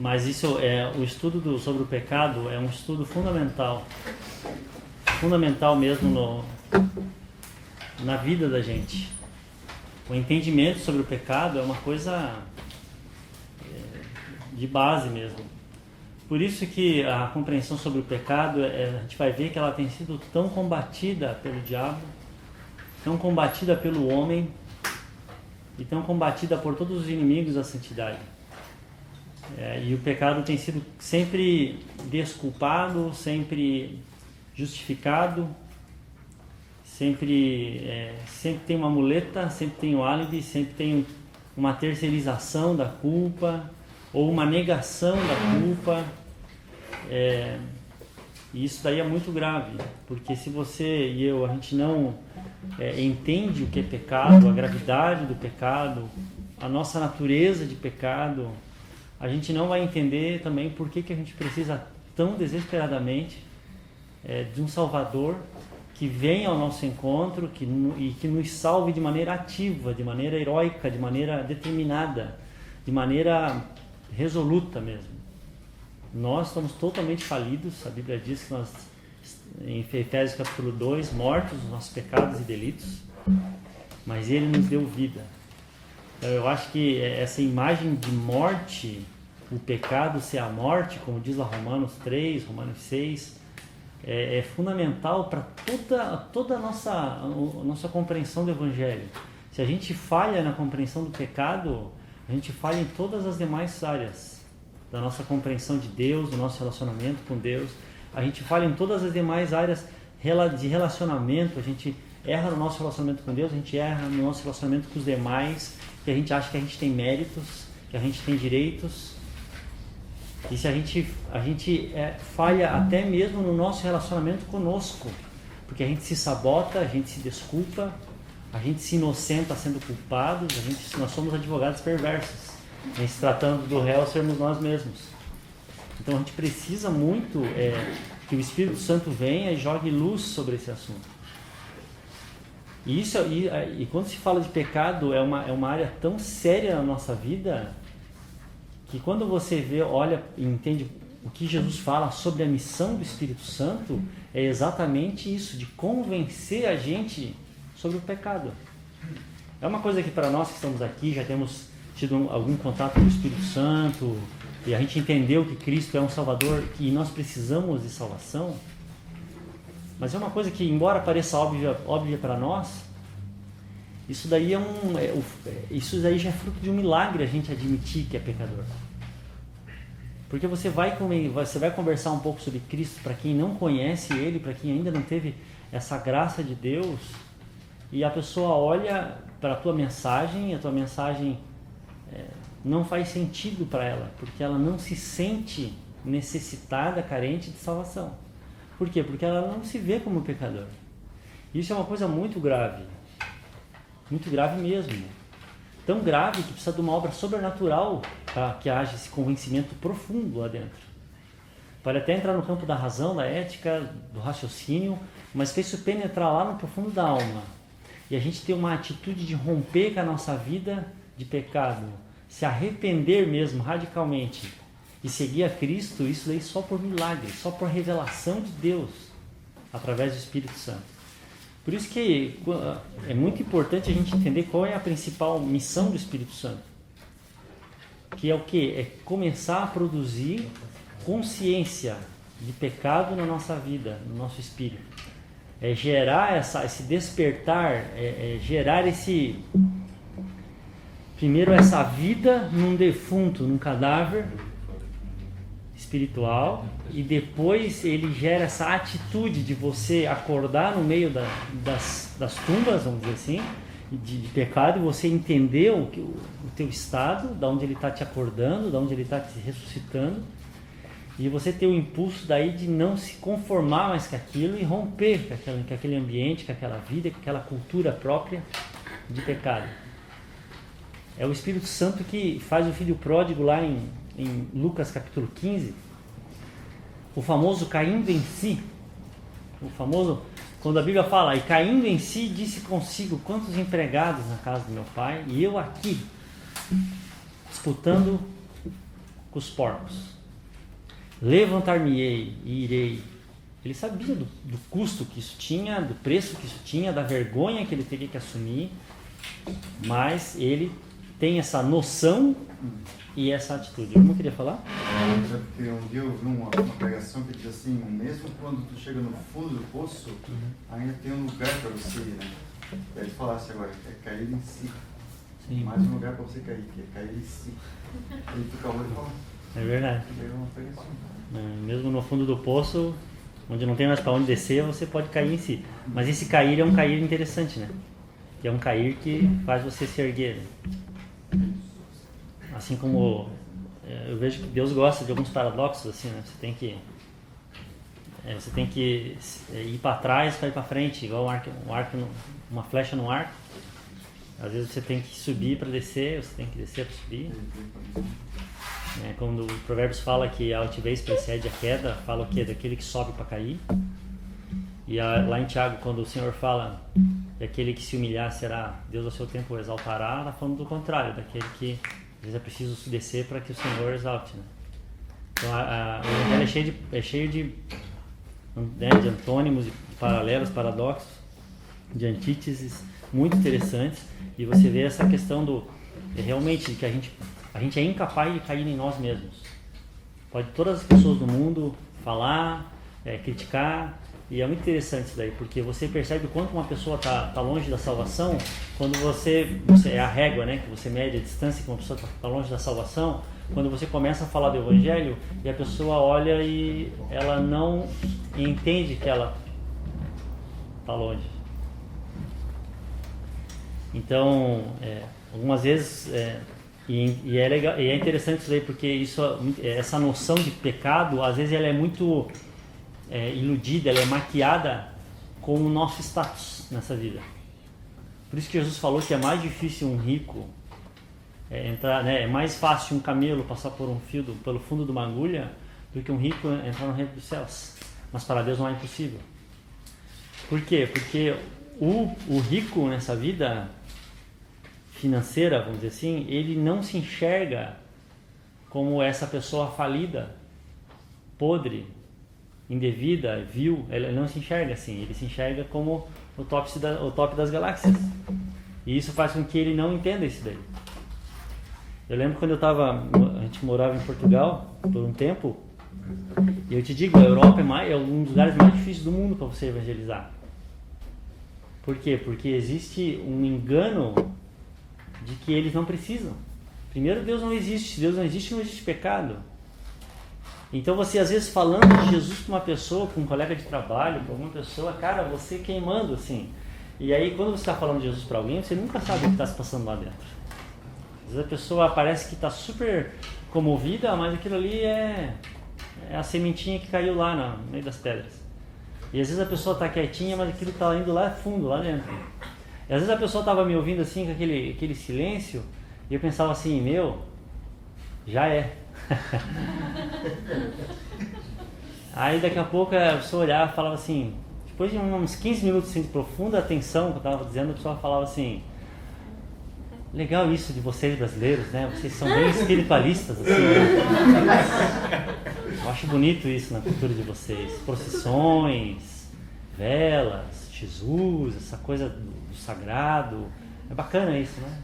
Mas isso o estudo sobre o pecado é um estudo fundamental mesmo na vida da gente. O entendimento sobre o pecado é uma coisa de base mesmo. Por isso que a compreensão sobre o pecado, a gente vai ver que ela tem sido tão combatida pelo diabo, tão combatida pelo homem e tão combatida por todos os inimigos da santidade. E o pecado tem sido sempre desculpado, sempre justificado, sempre tem uma muleta, sempre tem um álibi, sempre tem uma terceirização da culpa ou uma negação da culpa. E isso daí é muito grave, porque se você e eu, a gente não entende o que é pecado, a gravidade do pecado, a nossa natureza de pecado, a gente não vai entender também por que a gente precisa tão desesperadamente de um Salvador que venha ao nosso encontro e que nos salve de maneira ativa, de maneira heróica, de maneira determinada, de maneira resoluta mesmo. Nós estamos totalmente falidos, a Bíblia diz que nós, em Efésios capítulo 2, mortos nos nossos pecados e delitos, mas Ele nos deu vida. Então eu acho que essa imagem de morte, o pecado ser a morte, como diz lá Romanos 3, Romanos 6, é fundamental para toda a nossa compreensão do Evangelho. Se a gente falha na compreensão do pecado, a gente falha em todas as demais áreas da nossa compreensão de Deus, do nosso relacionamento com Deus. A gente falha em todas as demais áreas de relacionamento. A gente erra no nosso relacionamento com Deus, a gente erra no nosso relacionamento com os demais, que a gente acha que a gente tem méritos, que a gente tem direitos. E se a gente falha até mesmo no nosso relacionamento conosco, porque a gente se sabota, a gente se desculpa, a gente se inocenta sendo culpados, nós somos advogados perversos, em se tratando do réu sermos nós mesmos. Então a gente precisa muito que o Espírito Santo venha e jogue luz sobre esse assunto. E quando se fala de pecado, é uma área tão séria na nossa vida, que quando você olha e entende o que Jesus fala sobre a missão do Espírito Santo, é exatamente isso, de convencer a gente sobre o pecado. É uma coisa que para nós que estamos aqui, já temos tido algum contato com o Espírito Santo, e a gente entendeu que Cristo é um Salvador e nós precisamos de salvação, mas é uma coisa que, embora pareça óbvia para nós, isso daí já é fruto de um milagre a gente admitir que é pecador. Porque você vai conversar um pouco sobre Cristo para quem não conhece Ele, para quem ainda não teve essa graça de Deus, e a pessoa olha para a tua mensagem, não faz sentido para ela, porque ela não se sente necessitada, carente de salvação. Por quê? Porque ela não se vê como pecador. Isso é uma coisa muito grave mesmo. Tão grave que precisa de uma obra sobrenatural para que haja esse convencimento profundo lá dentro. Pode até entrar no campo da razão, da ética, do raciocínio, mas para isso penetrar lá no profundo da alma. E a gente ter uma atitude de romper com a nossa vida de pecado, se arrepender mesmo radicalmente e seguir a Cristo, isso daí só por milagre, só por revelação de Deus, através do Espírito Santo. Por isso que é muito importante a gente entender qual é a principal missão do Espírito Santo. Que é o quê? É começar a produzir consciência de pecado na nossa vida, no nosso espírito. É gerar esse despertar, gerar primeiro essa vida num defunto, num cadáver espiritual, e depois ele gera essa atitude de você acordar no meio das tumbas, vamos dizer assim, de pecado, e você entender o teu estado, da onde ele está te acordando, da onde ele está te ressuscitando, e você ter o impulso daí de não se conformar mais com aquilo e romper com aquele ambiente, com aquela vida, com aquela cultura própria de pecado. É o Espírito Santo que faz o filho pródigo lá em Lucas capítulo 15, o famoso caindo em si, quando a Bíblia fala, e caindo em si, disse consigo, quantos empregados na casa do meu pai, e eu aqui, disputando com os porcos. Levantar-me-ei e irei. Ele sabia do custo que isso tinha, do preço que isso tinha, da vergonha que ele teria que assumir, mas ele tem essa noção e essa atitude. Eu não queria falar? Porque um dia eu vi uma pregação que diz assim, mesmo quando tu chega no fundo do poço, ainda tem um lugar para você ir, né? Ele falasse agora, é cair em si. Sim. Mais um lugar para você cair, que é cair em si. Ele fica olhando e fala. É verdade. Mesmo no fundo do poço, onde não tem mais para onde descer, você pode cair em si. Mas esse cair é um cair interessante, né? Que é um cair que faz você se erguer. Assim como eu vejo que Deus gosta de alguns paradoxos, assim, né? Você tem que ir para trás para ir para frente, igual uma flecha no arco. Às vezes você tem que subir para descer, você tem que descer para subir. Quando o Provérbios fala que a altivez precede a queda, fala o quê? Daquele que sobe para cair. E lá em Tiago, quando o Senhor fala que aquele que se humilhar será, Deus ao seu tempo o exaltará, está falando do contrário, daquele que às vezes é preciso descer para que o Senhor exalte, né? Então o Evangelho é cheio de antônimos, de paralelos, paradoxos, de antíteses muito interessantes, e você vê essa questão realmente que a gente é incapaz de cair em nós mesmos. Pode todas as pessoas do mundo falar, criticar, e é muito interessante isso daí, porque você percebe o quanto uma pessoa está longe da salvação, quando você é a régua, né, que você mede a distância que uma pessoa está longe da salvação, quando você começa a falar do Evangelho e a pessoa olha e ela não entende que ela está longe. Então, algumas vezes, e é legal, e é interessante isso daí, porque essa noção de pecado, às vezes ela é muito iludida, ela é maquiada com o nosso status nessa vida. Por isso que Jesus falou que é mais difícil um rico entrar, né? É mais fácil um camelo passar por pelo fundo de uma agulha do que um rico entrar no reino dos céus. Mas para Deus não é impossível. Por quê? Porque o rico nessa vida financeira, vamos dizer assim, ele não se enxerga como essa pessoa falida, podre, indevida, vil. Ele não se enxerga assim, ele se enxerga como o top das galáxias. E isso faz com que ele não entenda isso daí. Eu lembro quando a gente morava em Portugal por um tempo, e eu te digo, a Europa é um dos lugares mais difíceis do mundo para você evangelizar. Por quê? Porque existe um engano de que eles não precisam. Primeiro, Deus não existe. Se Deus não existe, não existe pecado. Então você, às vezes, falando de Jesus para uma pessoa, para um colega de trabalho, para alguma pessoa, cara, você queimando, assim. E aí, quando você está falando de Jesus para alguém, você nunca sabe o que está se passando lá dentro. Às vezes a pessoa parece que está super comovida, mas aquilo ali é a sementinha que caiu lá no meio das pedras. E às vezes a pessoa está quietinha, mas aquilo está indo lá fundo, lá dentro. E às vezes a pessoa estava me ouvindo assim, com aquele silêncio, e eu pensava assim, já é. Aí daqui a pouco a pessoa olhava e falava assim, depois de uns 15 minutos assim, de profunda atenção que eu estava dizendo, a pessoa falava assim, legal isso de vocês brasileiros, né? Vocês são bem espiritualistas, assim, né? Eu acho bonito isso na cultura de vocês. Procissões, velas, Jesus, essa coisa do sagrado. É bacana isso, né?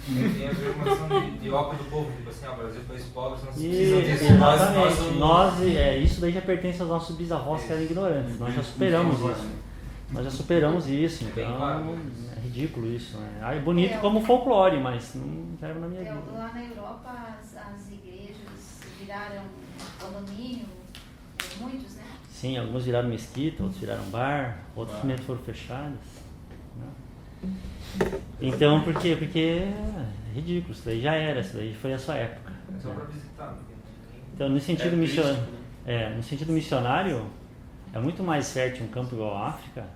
Tem a ver com uma questão de ópio do povo, tipo assim, o Brasil foi pobre, você não precisa disso. Exatamente. Isso daí já pertence aos nossos bisavós que eram ignorantes. Nós já superamos isso. Então é ridículo isso, né? É bonito como folclore, mas não serve na minha vida. Lá na Europa as igrejas viraram condomínio, muitos, né? Sim, alguns viraram mesquita, outros viraram bar, outros também foram fechados. Né? Então, por quê? Porque é ridículo, isso daí já era, isso daí foi a sua época. É só para visitar. Então, no sentido missionário, é muito mais fértil um campo igual a África,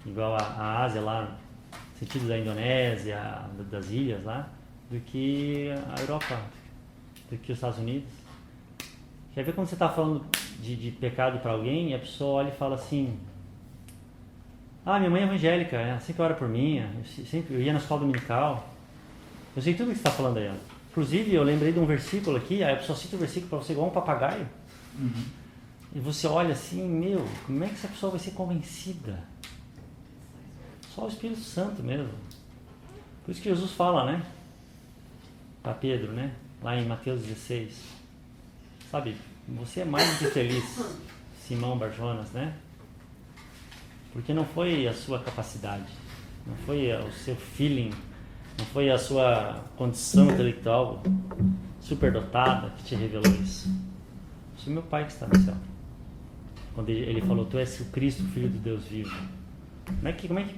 igual a Ásia lá, no sentido da Indonésia, das ilhas lá, do que a Europa, do que os Estados Unidos. Quer ver quando você está falando de pecado para alguém e a pessoa olha e fala assim, minha mãe é evangélica, sempre ora por mim, eu ia na escola dominical, eu sei tudo o que você está falando aí. Inclusive, eu lembrei de um versículo aqui, aí a pessoa cita o versículo para você igual um papagaio, e você olha assim, meu, como é que essa pessoa vai ser convencida? Só o Espírito Santo mesmo. Por isso que Jesus fala, né? Para Pedro, né? Lá em Mateus 16. Sabe, você é mais do que feliz, Simão Barjonas, né? Porque não foi a sua capacidade, não foi o seu feeling, não foi a sua condição intelectual superdotada que te revelou isso. Isso é meu Pai que está no céu. Quando ele falou, tu és o Cristo, Filho do Deus vivo. Como é que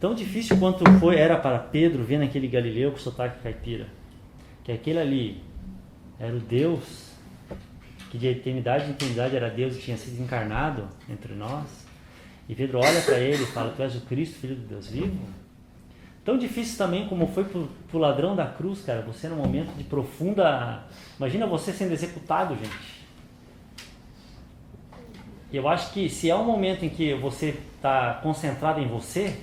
tão difícil quanto era para Pedro ver naquele Galileu com sotaque caipira, que aquele ali era o Deus que de eternidade em eternidade era Deus e tinha sido encarnado entre nós, e Pedro olha para ele e fala, tu és o Cristo, Filho do Deus vivo. Tão difícil também como foi pro ladrão da cruz, cara, você num momento de profunda, imagina você sendo executado, gente. E eu acho que se é um momento em que você está concentrado em você,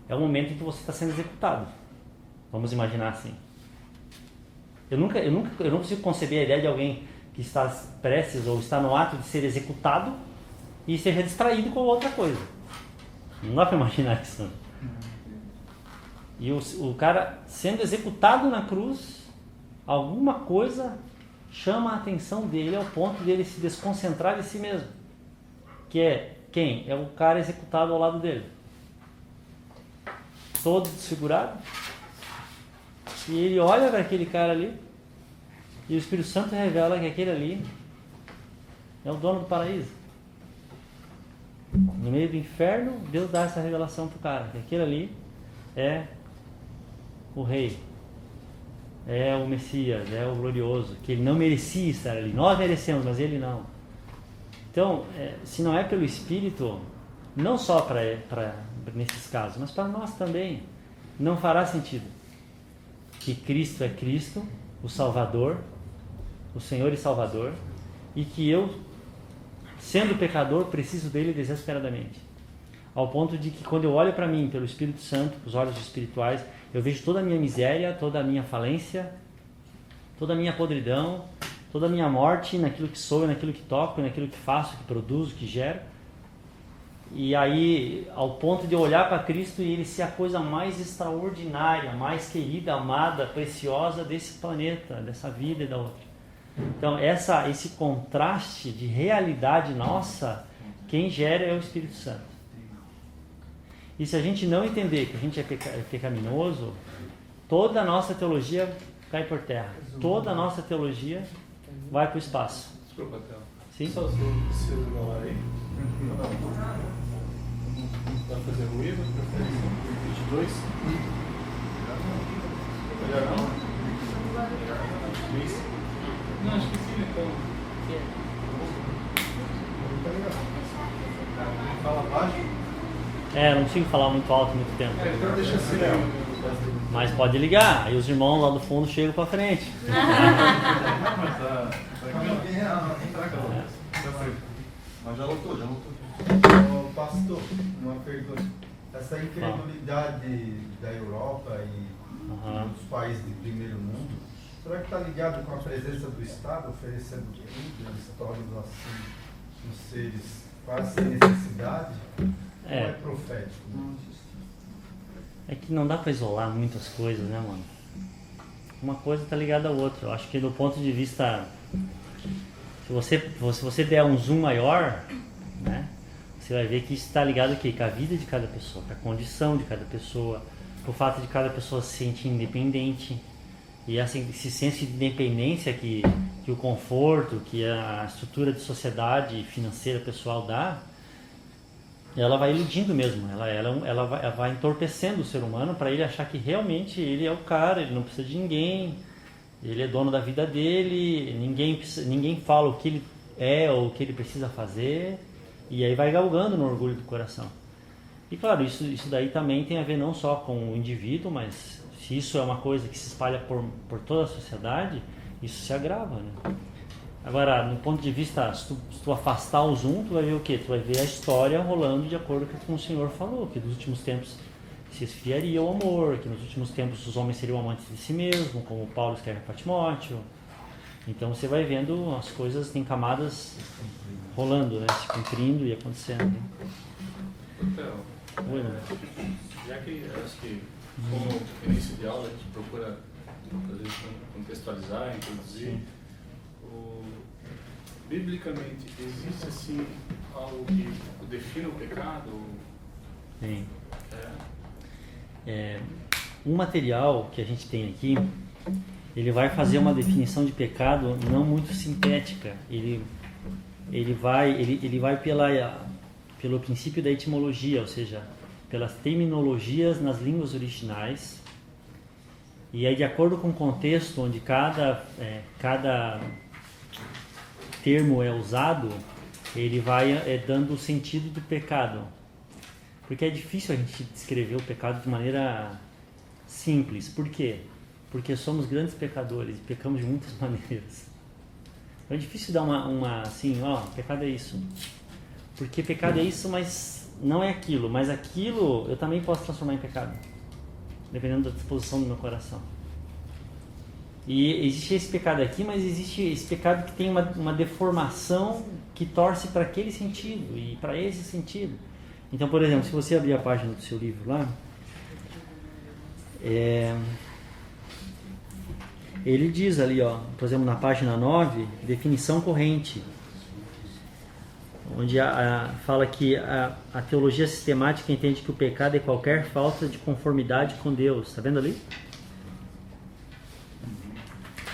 é o momento em que você está sendo executado. Vamos imaginar assim. Eu não consigo conceber a ideia de alguém que está prestes ou está no ato de ser executado e seja distraído com outra coisa. Não dá para imaginar isso. E o cara sendo executado na cruz, alguma coisa chama a atenção dele ao ponto dele se desconcentrar de si mesmo. Que é quem? É o cara executado ao lado dele. Todo desfigurado. E ele olha para aquele cara ali e o Espírito Santo revela que aquele ali é o dono do paraíso. No meio do inferno, Deus dá essa revelação para o cara, que aquele ali é o rei, é o Messias, é o glorioso, que ele não merecia estar ali. Nós merecemos, mas ele não. Então, se não é pelo Espírito, não só para nesses casos, mas para nós também, não fará sentido que Cristo é Cristo, o Salvador, o Senhor e Salvador, e que eu, sendo pecador, preciso dele desesperadamente. Ao ponto de que quando eu olho para mim pelo Espírito Santo, os olhos espirituais, eu vejo toda a minha miséria, toda a minha falência, toda a minha podridão, toda a minha morte naquilo que sou, naquilo que toco, naquilo que faço, que produzo, que gero. E aí, ao ponto de eu olhar para Cristo e Ele ser a coisa mais extraordinária, mais querida, amada, preciosa desse planeta, dessa vida e da outra. Então, esse contraste de realidade nossa, quem gera é o Espírito Santo. E se a gente não entender que a gente é pecaminoso, toda a nossa teologia cai por terra. Toda a nossa teologia vai para o espaço. Desculpa, Théo. Sim? Só o celular aí. Vai fazer ruído? 22? Melhor não? Não, acho que sim, então. Fala baixo. Não consigo falar muito alto muito tempo. Então deixa assim, Mas pode ligar, aí os irmãos lá do fundo chegam para frente. Mas já lotou. Pastor, uma pergunta. Essa incredulidade da Europa e dos países de primeiro mundo, será que está ligado com a presença do Estado oferecendo tudo, eles tornam assim os seres quase sem necessidade? Ou é profético? É que não dá para isolar muitas coisas, né, mano? Uma coisa está ligada à outra. Eu acho que do ponto de vista, se você der um zoom maior, né, você vai ver que isso está ligado aqui, com a vida de cada pessoa, com a condição de cada pessoa, com o fato de cada pessoa se sentir independente. E esse senso de independência que o conforto, que a estrutura de sociedade financeira pessoal dá, ela vai iludindo mesmo, ela vai entorpecendo o ser humano para ele achar que realmente ele é o cara, ele não precisa de ninguém, ele é dono da vida dele, ninguém fala o que ele é ou o que ele precisa fazer, e aí vai galgando no orgulho do coração. E claro, isso daí também tem a ver não só com o indivíduo, mas se isso é uma coisa que se espalha por toda a sociedade, isso se agrava, né? Agora, no ponto de vista, se tu afastar o zoom, tu vai ver o quê? Tu vai ver a história rolando de acordo com o que o Senhor falou, que dos últimos tempos se esfriaria o amor, que nos últimos tempos os homens seriam amantes de si mesmos, como Paulo escreve para Timóteo. Então você vai vendo as coisas, tem camadas rolando, né? Se cumprindo e acontecendo. Então, Oi, né? já que acho que como início de aula a gente procura às vezes contextualizar, introduzir, biblicamente existe assim algo que define o pecado? Tem. Um material que a gente tem aqui, ele vai fazer uma definição de pecado não muito sintética. Ele vai pelo princípio da etimologia, ou seja, pelas terminologias nas línguas originais. E aí, de acordo com o contexto onde cada termo é usado, ele vai dando o sentido do pecado. Porque é difícil a gente descrever o pecado de maneira simples. Por quê? Porque somos grandes pecadores e pecamos de muitas maneiras. Então é difícil dar pecado é isso. Porque pecado é isso, mas não é aquilo. Mas aquilo eu também posso transformar em pecado, dependendo da disposição do meu coração. E existe esse pecado aqui, mas existe esse pecado que tem uma deformação que torce para aquele sentido e para esse sentido. Então, por exemplo, se você abrir a página do seu livro lá, ele diz ali, por exemplo, na página 9, definição corrente, onde fala que a teologia sistemática entende que o pecado é qualquer falta de conformidade com Deus. Está vendo ali?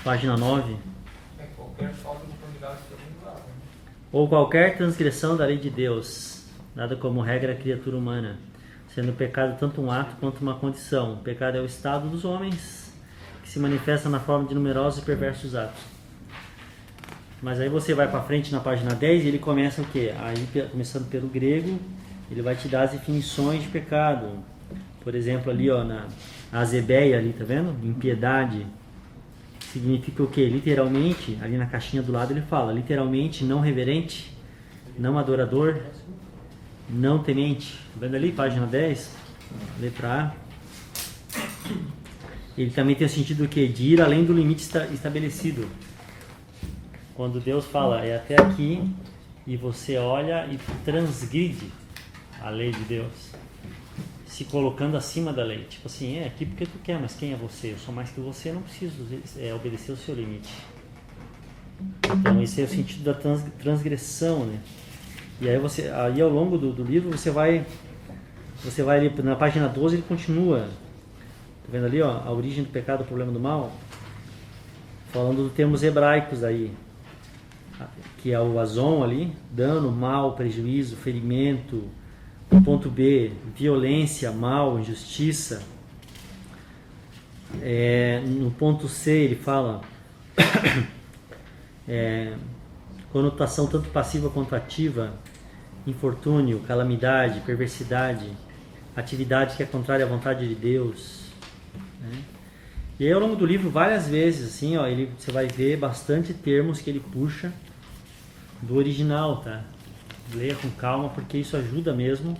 Página 9. Qualquer falta de conformidade com Deus. Ou qualquer transgressão da lei de Deus, nada como regra a criatura humana, sendo o pecado tanto um ato quanto uma condição. O pecado é o estado dos homens, que se manifesta na forma de numerosos e perversos atos. Mas aí você vai para frente na página 10 e ele começa o quê? Aí, começando pelo grego, ele vai te dar as definições de pecado. Por exemplo, ali na azebeia, ali, tá vendo? Impiedade. Significa o quê? Literalmente, ali na caixinha do lado ele fala, literalmente não reverente, não adorador, não temente. Tá vendo ali, página 10, letra A. Ele também tem o sentido do quê? De ir além do limite estabelecido. Quando Deus fala, é até aqui, e você olha e transgride a lei de Deus, se colocando acima da lei. Tipo assim, é aqui porque tu quer, mas quem é você? Eu sou mais que você, eu não preciso obedecer o seu limite. Então esse é o sentido da transgressão, né? E aí ao longo do livro você vai ali, na página 12 ele continua, tá vendo ali, a origem do pecado, o problema do mal, falando dos termos hebraicos aí, que é o azon ali, dano, mal, prejuízo, ferimento. No ponto B, violência, mal, injustiça. No ponto C ele fala conotação tanto passiva quanto ativa, infortúnio, calamidade, perversidade, atividade que é contrária à vontade de Deus, né? E aí ao longo do livro várias vezes assim, você vai ver bastante termos que ele puxa do original, tá? Leia com calma, porque isso ajuda mesmo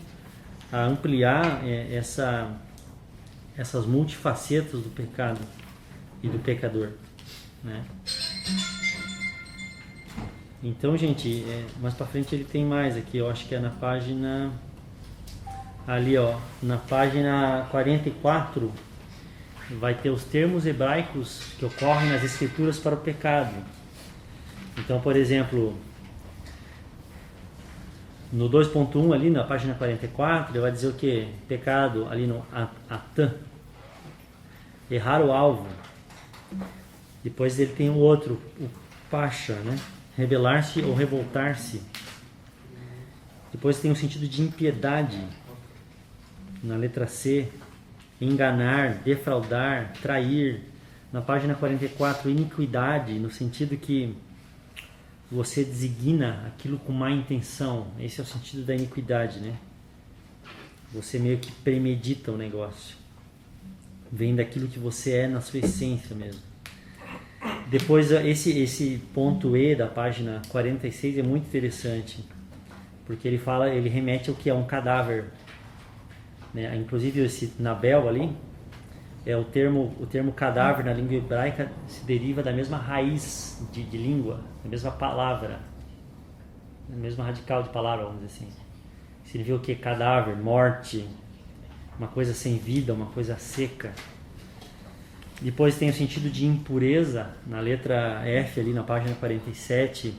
a ampliar essas multifacetas do pecado e do pecador, né? Então, gente, mais pra frente ele tem mais aqui, eu acho que é na página ali, na página 44 vai ter os termos hebraicos que ocorrem nas escrituras para o pecado. Então, por exemplo, no 2.1 ali na página 44 ele vai dizer o que? Pecado ali no atã, errar o alvo. Depois ele tem o outro, o pacha, né? Rebelar-se ou revoltar-se. Depois tem o sentido de impiedade na letra C, enganar, defraudar, trair. Na página 44, iniquidade, no sentido que você designa aquilo com má intenção. Esse é o sentido da iniquidade, né? Você meio que premedita o negócio. Vem daquilo que você é na sua essência mesmo. Depois, esse ponto E da página 46 é muito interessante. Porque ele remete ao que é um cadáver. né? Inclusive esse Nabel ali, o termo cadáver na língua hebraica se deriva da mesma raiz de língua, da mesma palavra, da mesma radical de palavra, vamos dizer assim. Significa o que? Cadáver, morte, uma coisa sem vida, uma coisa seca. Depois tem o sentido de impureza, na letra F ali na página 47.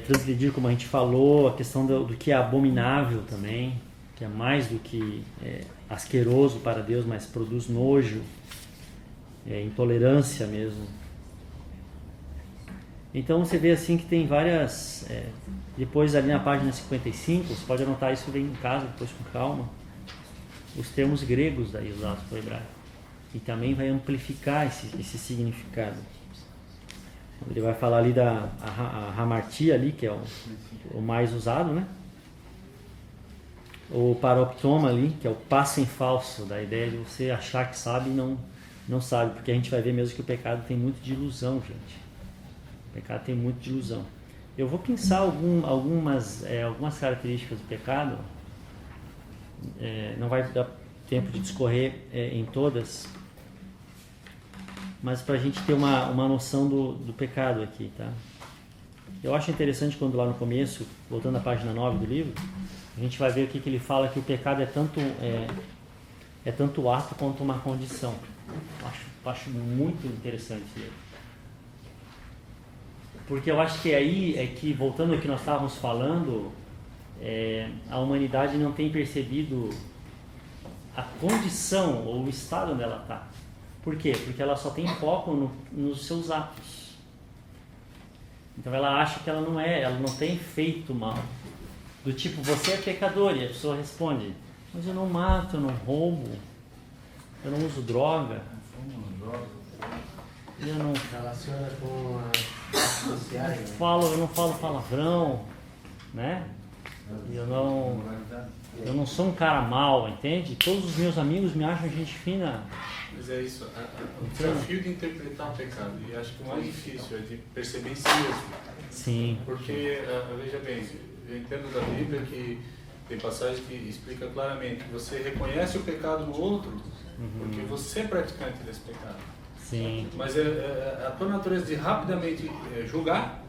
Transgredir, como a gente falou, a questão do que é abominável também, que é mais do que asqueroso para Deus, mas produz nojo, intolerância mesmo. Então você vê assim que tem várias... depois ali na página 55, você pode anotar isso bem em casa, depois com calma, os termos gregos daí usados para o hebraico. E também vai amplificar esse significado. Ele vai falar ali da hamartia ali, que é o mais usado, né? O paroptoma ali, que é o passo em falso, da ideia de você achar que sabe e não sabe, porque a gente vai ver mesmo que o pecado tem muito de ilusão, gente. O pecado tem muito de ilusão. Eu vou pensar algumas características do pecado, não vai dar tempo de discorrer em todas, mas para a gente ter uma noção do pecado aqui, tá? Eu acho interessante quando lá no começo, voltando à página 9 do livro, a gente vai ver o que ele fala, que o pecado é tanto ato quanto uma condição. Acho muito interessante isso. Porque eu acho que aí é que, voltando ao que nós estávamos falando, a humanidade não tem percebido a condição ou o estado onde ela está. Por quê? Porque ela só tem foco nos seus atos. Então ela acha que ela não tem feito mal. Do tipo, você é pecador, e a pessoa responde, mas eu não mato, eu não roubo, eu não uso droga, eu não relaciona com as sociais, né? eu não falo palavrão, né? Eu não sou um cara mau, entende? Todos os meus amigos me acham gente fina. Mas é isso, o desafio de interpretar o pecado, e acho que o mais difícil é de perceber em si mesmo. Sim. Porque, veja bem, eu entendo da Bíblia que tem passagem que explica claramente que você reconhece o pecado no outro, porque você é praticante desse pecado. Sim. Mas é a tua natureza de rapidamente julgar,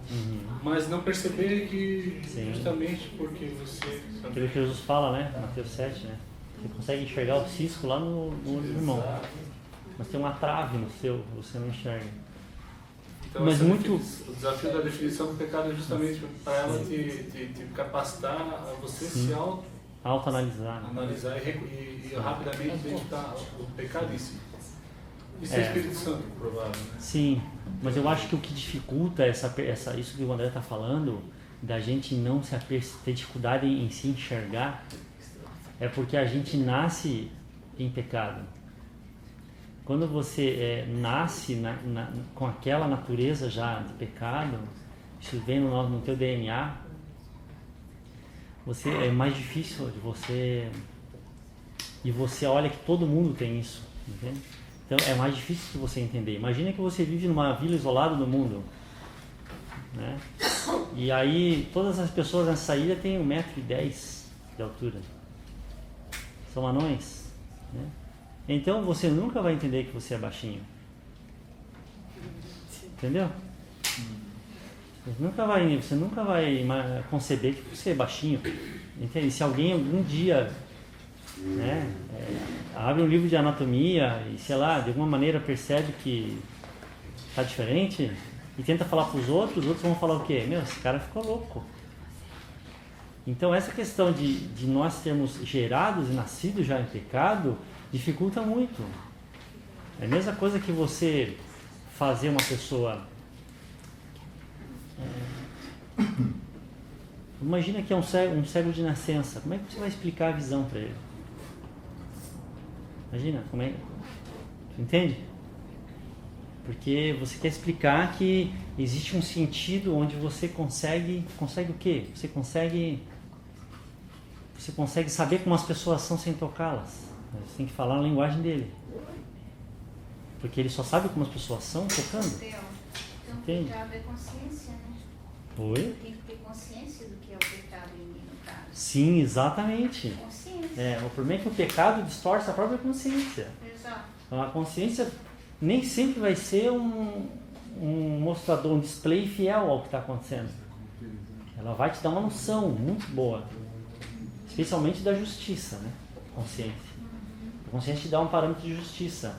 mas não perceber que justamente porque você... Aquilo que Jesus fala, né? Mateus 7, né? Você consegue enxergar o cisco lá no olho do irmão, mas tem uma trave no seu, você não enxerga. Então, mas o desafio da definição do pecado é justamente para ela te capacitar a você se autoanalisar, e rapidamente identificar o pecado em si. Isso é o Espírito Santo, provável, né? Sim, mas eu acho que o que dificulta isso que o André está falando, da gente não ter dificuldade em se enxergar, é porque a gente nasce em pecado. Quando você nasce com aquela natureza já de pecado, isso vem no teu DNA, é mais difícil de você... E você olha que todo mundo tem isso, entende? Então é mais difícil de você entender. Imagina que você vive numa vila isolada do mundo, né? E aí todas as pessoas nessa ilha têm 1,10 m de altura. São anões, né? Então você nunca vai entender que você é baixinho. Entendeu? Você nunca vai conceber que você é baixinho. Entende? Se alguém algum dia, né, abre um livro de anatomia e, sei lá, de alguma maneira percebe que está diferente e tenta falar para os outros vão falar o quê? Meu, esse cara ficou louco. Então essa questão de nós termos gerados e nascidos já em pecado dificulta muito. É a mesma coisa que você fazer uma pessoa... Imagina que é um cego de nascença. Como é que você vai explicar a visão para ele? Imagina, como é... Entende? Porque você quer explicar que existe um sentido onde você consegue o quê? Você consegue saber como as pessoas são sem tocá-las. Você tem que falar a linguagem dele. Porque ele só sabe como as pessoas são tocando. Então, Entende? já a consciência, né? Oi? Eu tenho que ter consciência do que é o pecado em mim, no caso. Sim, exatamente. Consciência. O problema é que o pecado distorce a própria consciência. Exato. Então a consciência nem sempre vai ser um mostrador, um display fiel ao que está acontecendo. Ela vai te dar uma noção muito boa, especialmente da justiça, né? Consciência. A consciência te dá um parâmetro de justiça.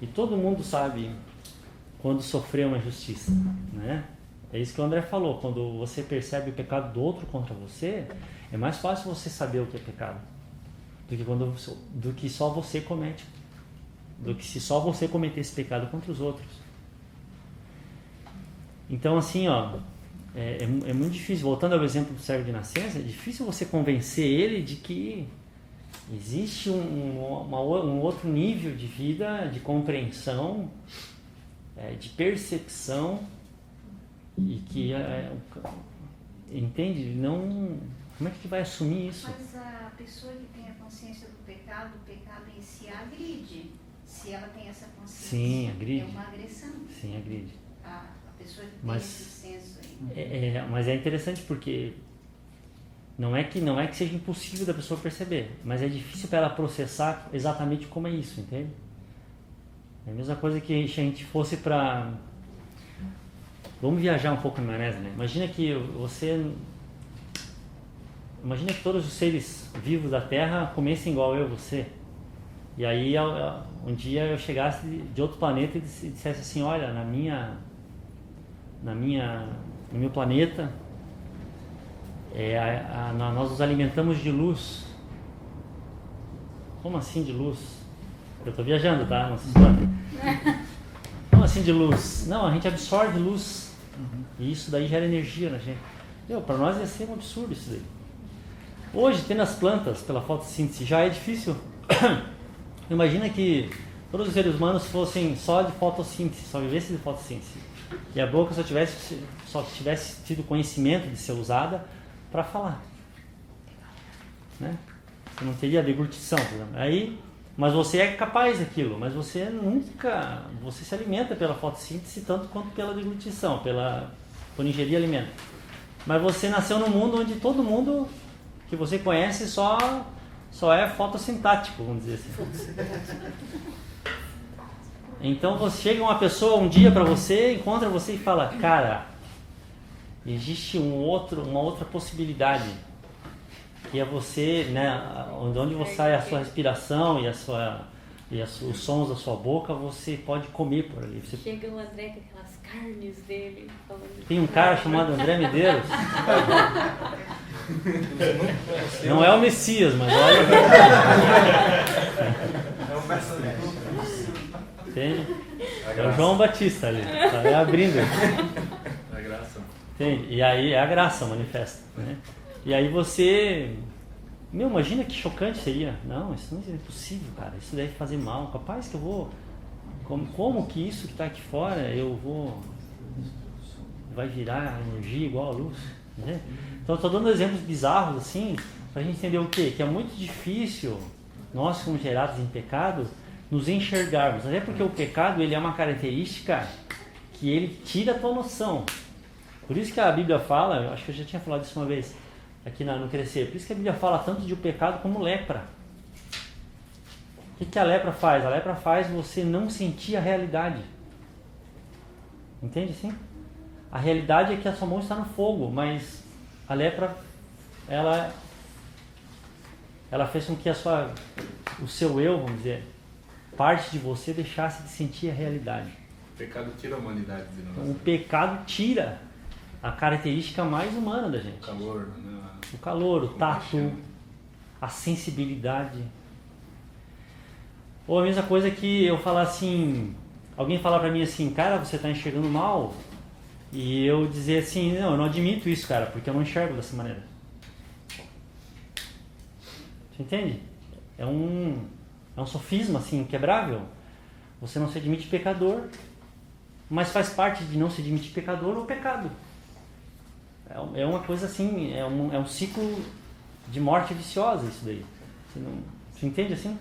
E todo mundo sabe quando sofreu uma injustiça, né? É isso que o André falou. Quando você percebe o pecado do outro contra você, é mais fácil você saber o que é pecado do que só você comete. Do que se só você cometesse pecado contra os outros. Então, assim, é muito difícil. Voltando ao exemplo do cego de nascença, é difícil você convencer ele de que existe um outro nível de vida, de compreensão, de percepção, e que, entende? Não, como é que vai assumir isso? Mas a pessoa que tem a consciência do pecado, o pecado em si agride. Se ela tem essa consciência, Sim, agride. É uma agressão. Sim, agride. A pessoa que tem esse senso aí. Mas é interessante porque não é que seja impossível da pessoa perceber, mas é difícil para ela processar exatamente como é isso, entende? É a mesma coisa que se a gente fosse para... Vamos viajar um pouco na maionese, né? Imagina que todos os seres vivos da Terra comessem igual eu e você. E aí um dia eu chegasse de outro planeta e dissesse assim, olha, no meu planeta nós nos alimentamos de luz. Como assim de luz? Eu estou viajando, tá? Não se espanta. Como assim de luz? Não, a gente absorve luz. E isso daí gera energia na gente. Para nós ia ser um absurdo isso daí. Hoje, tendo as plantas pela fotossíntese, já é difícil. Imagina que todos os seres humanos fossem só de fotossíntese, só vivessem de fotossíntese. E a boca só tivesse tido conhecimento de ser usada para falar. Né? Você não teria deglutição, por exemplo. Mas você é capaz daquilo, mas você se alimenta pela fotossíntese tanto quanto pela deglutição, por ingerir alimento. Mas você nasceu num mundo onde todo mundo que você conhece só é fotossintático, vamos dizer assim. Então chega uma pessoa um dia para você, encontra você e fala, cara, existe uma outra possibilidade, que é você, né, onde você sai a sua respiração e os sons da sua boca, você pode comer por ali. Chega o André com aquelas carnes dele. Tem um cara chamado André Medeiros. Não é o Messias, mas olha. É um personagem. Entende? É o João Batista ali. Tá abrindo. A graça. Entende? E aí é a graça manifesta. Né? E aí você... imagina que chocante seria. Não, isso não é possível, cara. Isso deve fazer mal. Capaz que eu vou... Como que isso que está aqui fora vai virar energia igual a luz? Né? Então, estou dando exemplos bizarros assim, para a gente entender o quê? Que é muito difícil, nós como gerados em pecado, nos enxergarmos. Até porque o pecado ele é uma característica que ele tira a tua noção. Por isso que a Bíblia fala, acho que eu já tinha falado isso uma vez, aqui no Crescer, por isso que a Bíblia fala tanto de o pecado como lepra. O que a lepra faz? A lepra faz você não sentir a realidade. Entende assim? A realidade é que a sua mão está no fogo, mas a lepra, ela fez com que o seu eu, vamos dizer, parte de você deixasse de sentir a realidade. O pecado tira a humanidade de nós. O pecado tira a característica mais humana da gente. O calor, o tato, a sensibilidade. Ou a mesma coisa que eu falar assim, alguém falar pra mim assim, cara, você tá enxergando mal, e eu dizer assim, não, eu não admito isso, cara, porque eu não enxergo dessa maneira. Você entende? É um sofisma assim, inquebrável. Você não se admite pecador, mas faz parte de não se admitir pecador o pecado. É uma coisa assim, é um ciclo de morte viciosa isso daí. Você entende assim?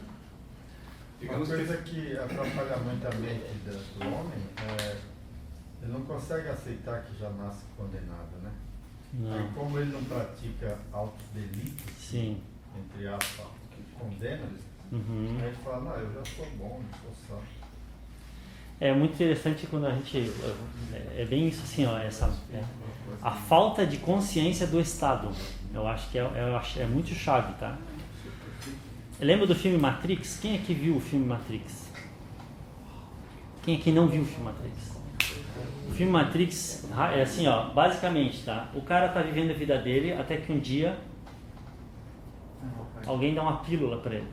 Uma coisa que atrapalha muito a mente do homem é ele não consegue aceitar que já nasce condenado, né? Não. Aí, como ele não pratica altos delitos, Sim. entre aspas, que condena, Uhum. aí ele fala, não, eu já sou bom, não sou santo. É muito interessante quando a gente... É bem isso assim, ó, a falta de consciência do Estado. Eu acho que é muito chave, tá? Lembra do filme Matrix? Quem aqui viu o filme Matrix? Quem aqui não viu o filme Matrix? O filme Matrix é assim, ó, basicamente, tá? O cara tá vivendo a vida dele até que um dia alguém dá uma pílula para ele.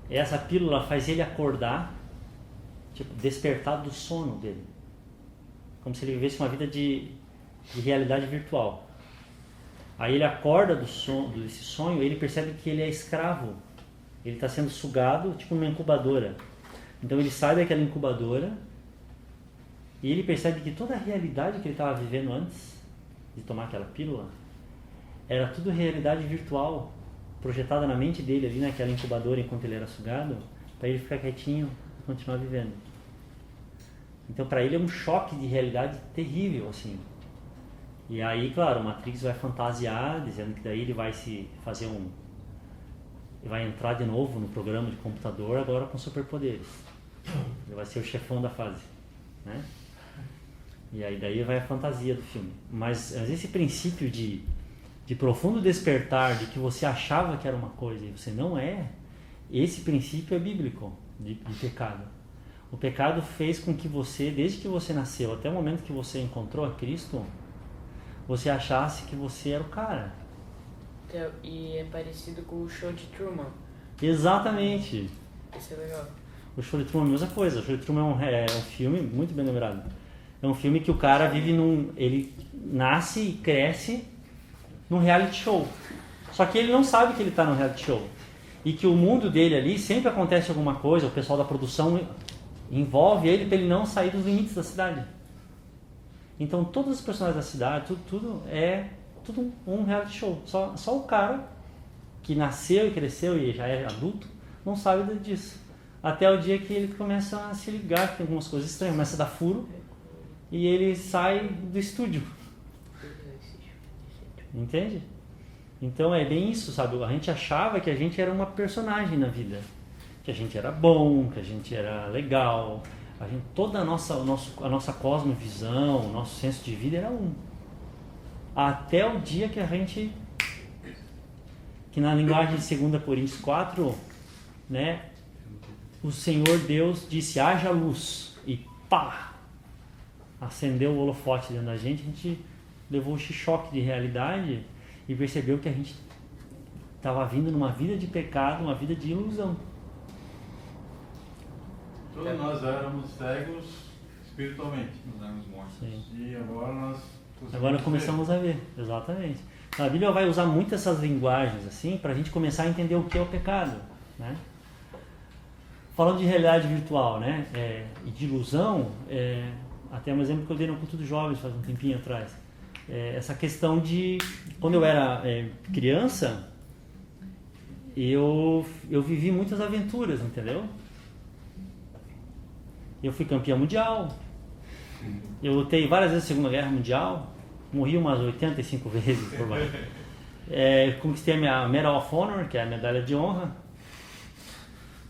E essa pílula faz ele acordar, tipo, despertar do sono dele. Como se ele vivesse uma vida de realidade virtual. Aí ele acorda desse sonho e ele percebe que ele é escravo. Ele está sendo sugado, tipo numa incubadora. Então ele sai daquela incubadora e ele percebe que toda a realidade que ele estava vivendo antes de tomar aquela pílula era tudo realidade virtual, projetada na mente dele ali naquela incubadora enquanto ele era sugado, para ele ficar quietinho e continuar vivendo. Então para ele é um choque de realidade terrível, assim. E aí, claro, o Matrix vai fantasiar, dizendo que daí ele vai se fazer ele vai entrar de novo no programa de computador, agora com superpoderes. Ele vai ser o chefão da fase, né? E aí daí vai a fantasia do filme. Mas esse princípio de profundo despertar, de que você achava que era uma coisa e você não é, esse princípio é bíblico, de pecado. O pecado fez com que você, desde que você nasceu até o momento que você encontrou a Cristo, você achasse que você era o cara. E é parecido com o show de Truman. Exatamente. Isso é legal. O show de Truman é a mesma coisa. O show de Truman é um filme muito bem lembrado. É um filme que o cara vive ele nasce e cresce num reality show. Só que ele não sabe que ele está num reality show. E que o mundo dele ali sempre acontece alguma coisa, o pessoal da produção envolve ele para ele não sair dos limites da cidade. Então todos os personagens da cidade, tudo é um reality show. Só o cara que nasceu e cresceu e já é adulto não sabe disso. Até o dia que ele começa a se ligar que tem algumas coisas estranhas, começa a dar furo e ele sai do estúdio. Entende? Então é bem isso, sabe? A gente achava que a gente era uma personagem na vida. Que a gente era bom, que a gente era legal. Toda a nossa cosmovisão, o nosso senso de vida era um. Até o dia que que na linguagem de 2 Coríntios 4, né, o Senhor Deus disse, haja luz, e pá! Acendeu o holofote dentro da gente, a gente levou esse choque de realidade e percebeu que a gente estava vindo numa vida de pecado, uma vida de ilusão. Todos nós éramos cegos espiritualmente. Nós éramos mortos. Sim. E agora Começamos a ver, exatamente. A Bíblia vai usar muito essas linguagens assim para a gente começar a entender o que é o pecado, né? Falando de realidade virtual, né? E de ilusão, até um exemplo que eu dei no culto dos jovens faz um tempinho atrás. Essa questão de quando eu era criança, eu vivi muitas aventuras, entendeu? Eu fui campeão mundial, eu lutei várias vezes na Segunda Guerra Mundial, morri umas 85 vezes por baixo. Conquistei a minha Medal of Honor, que é a medalha de honra.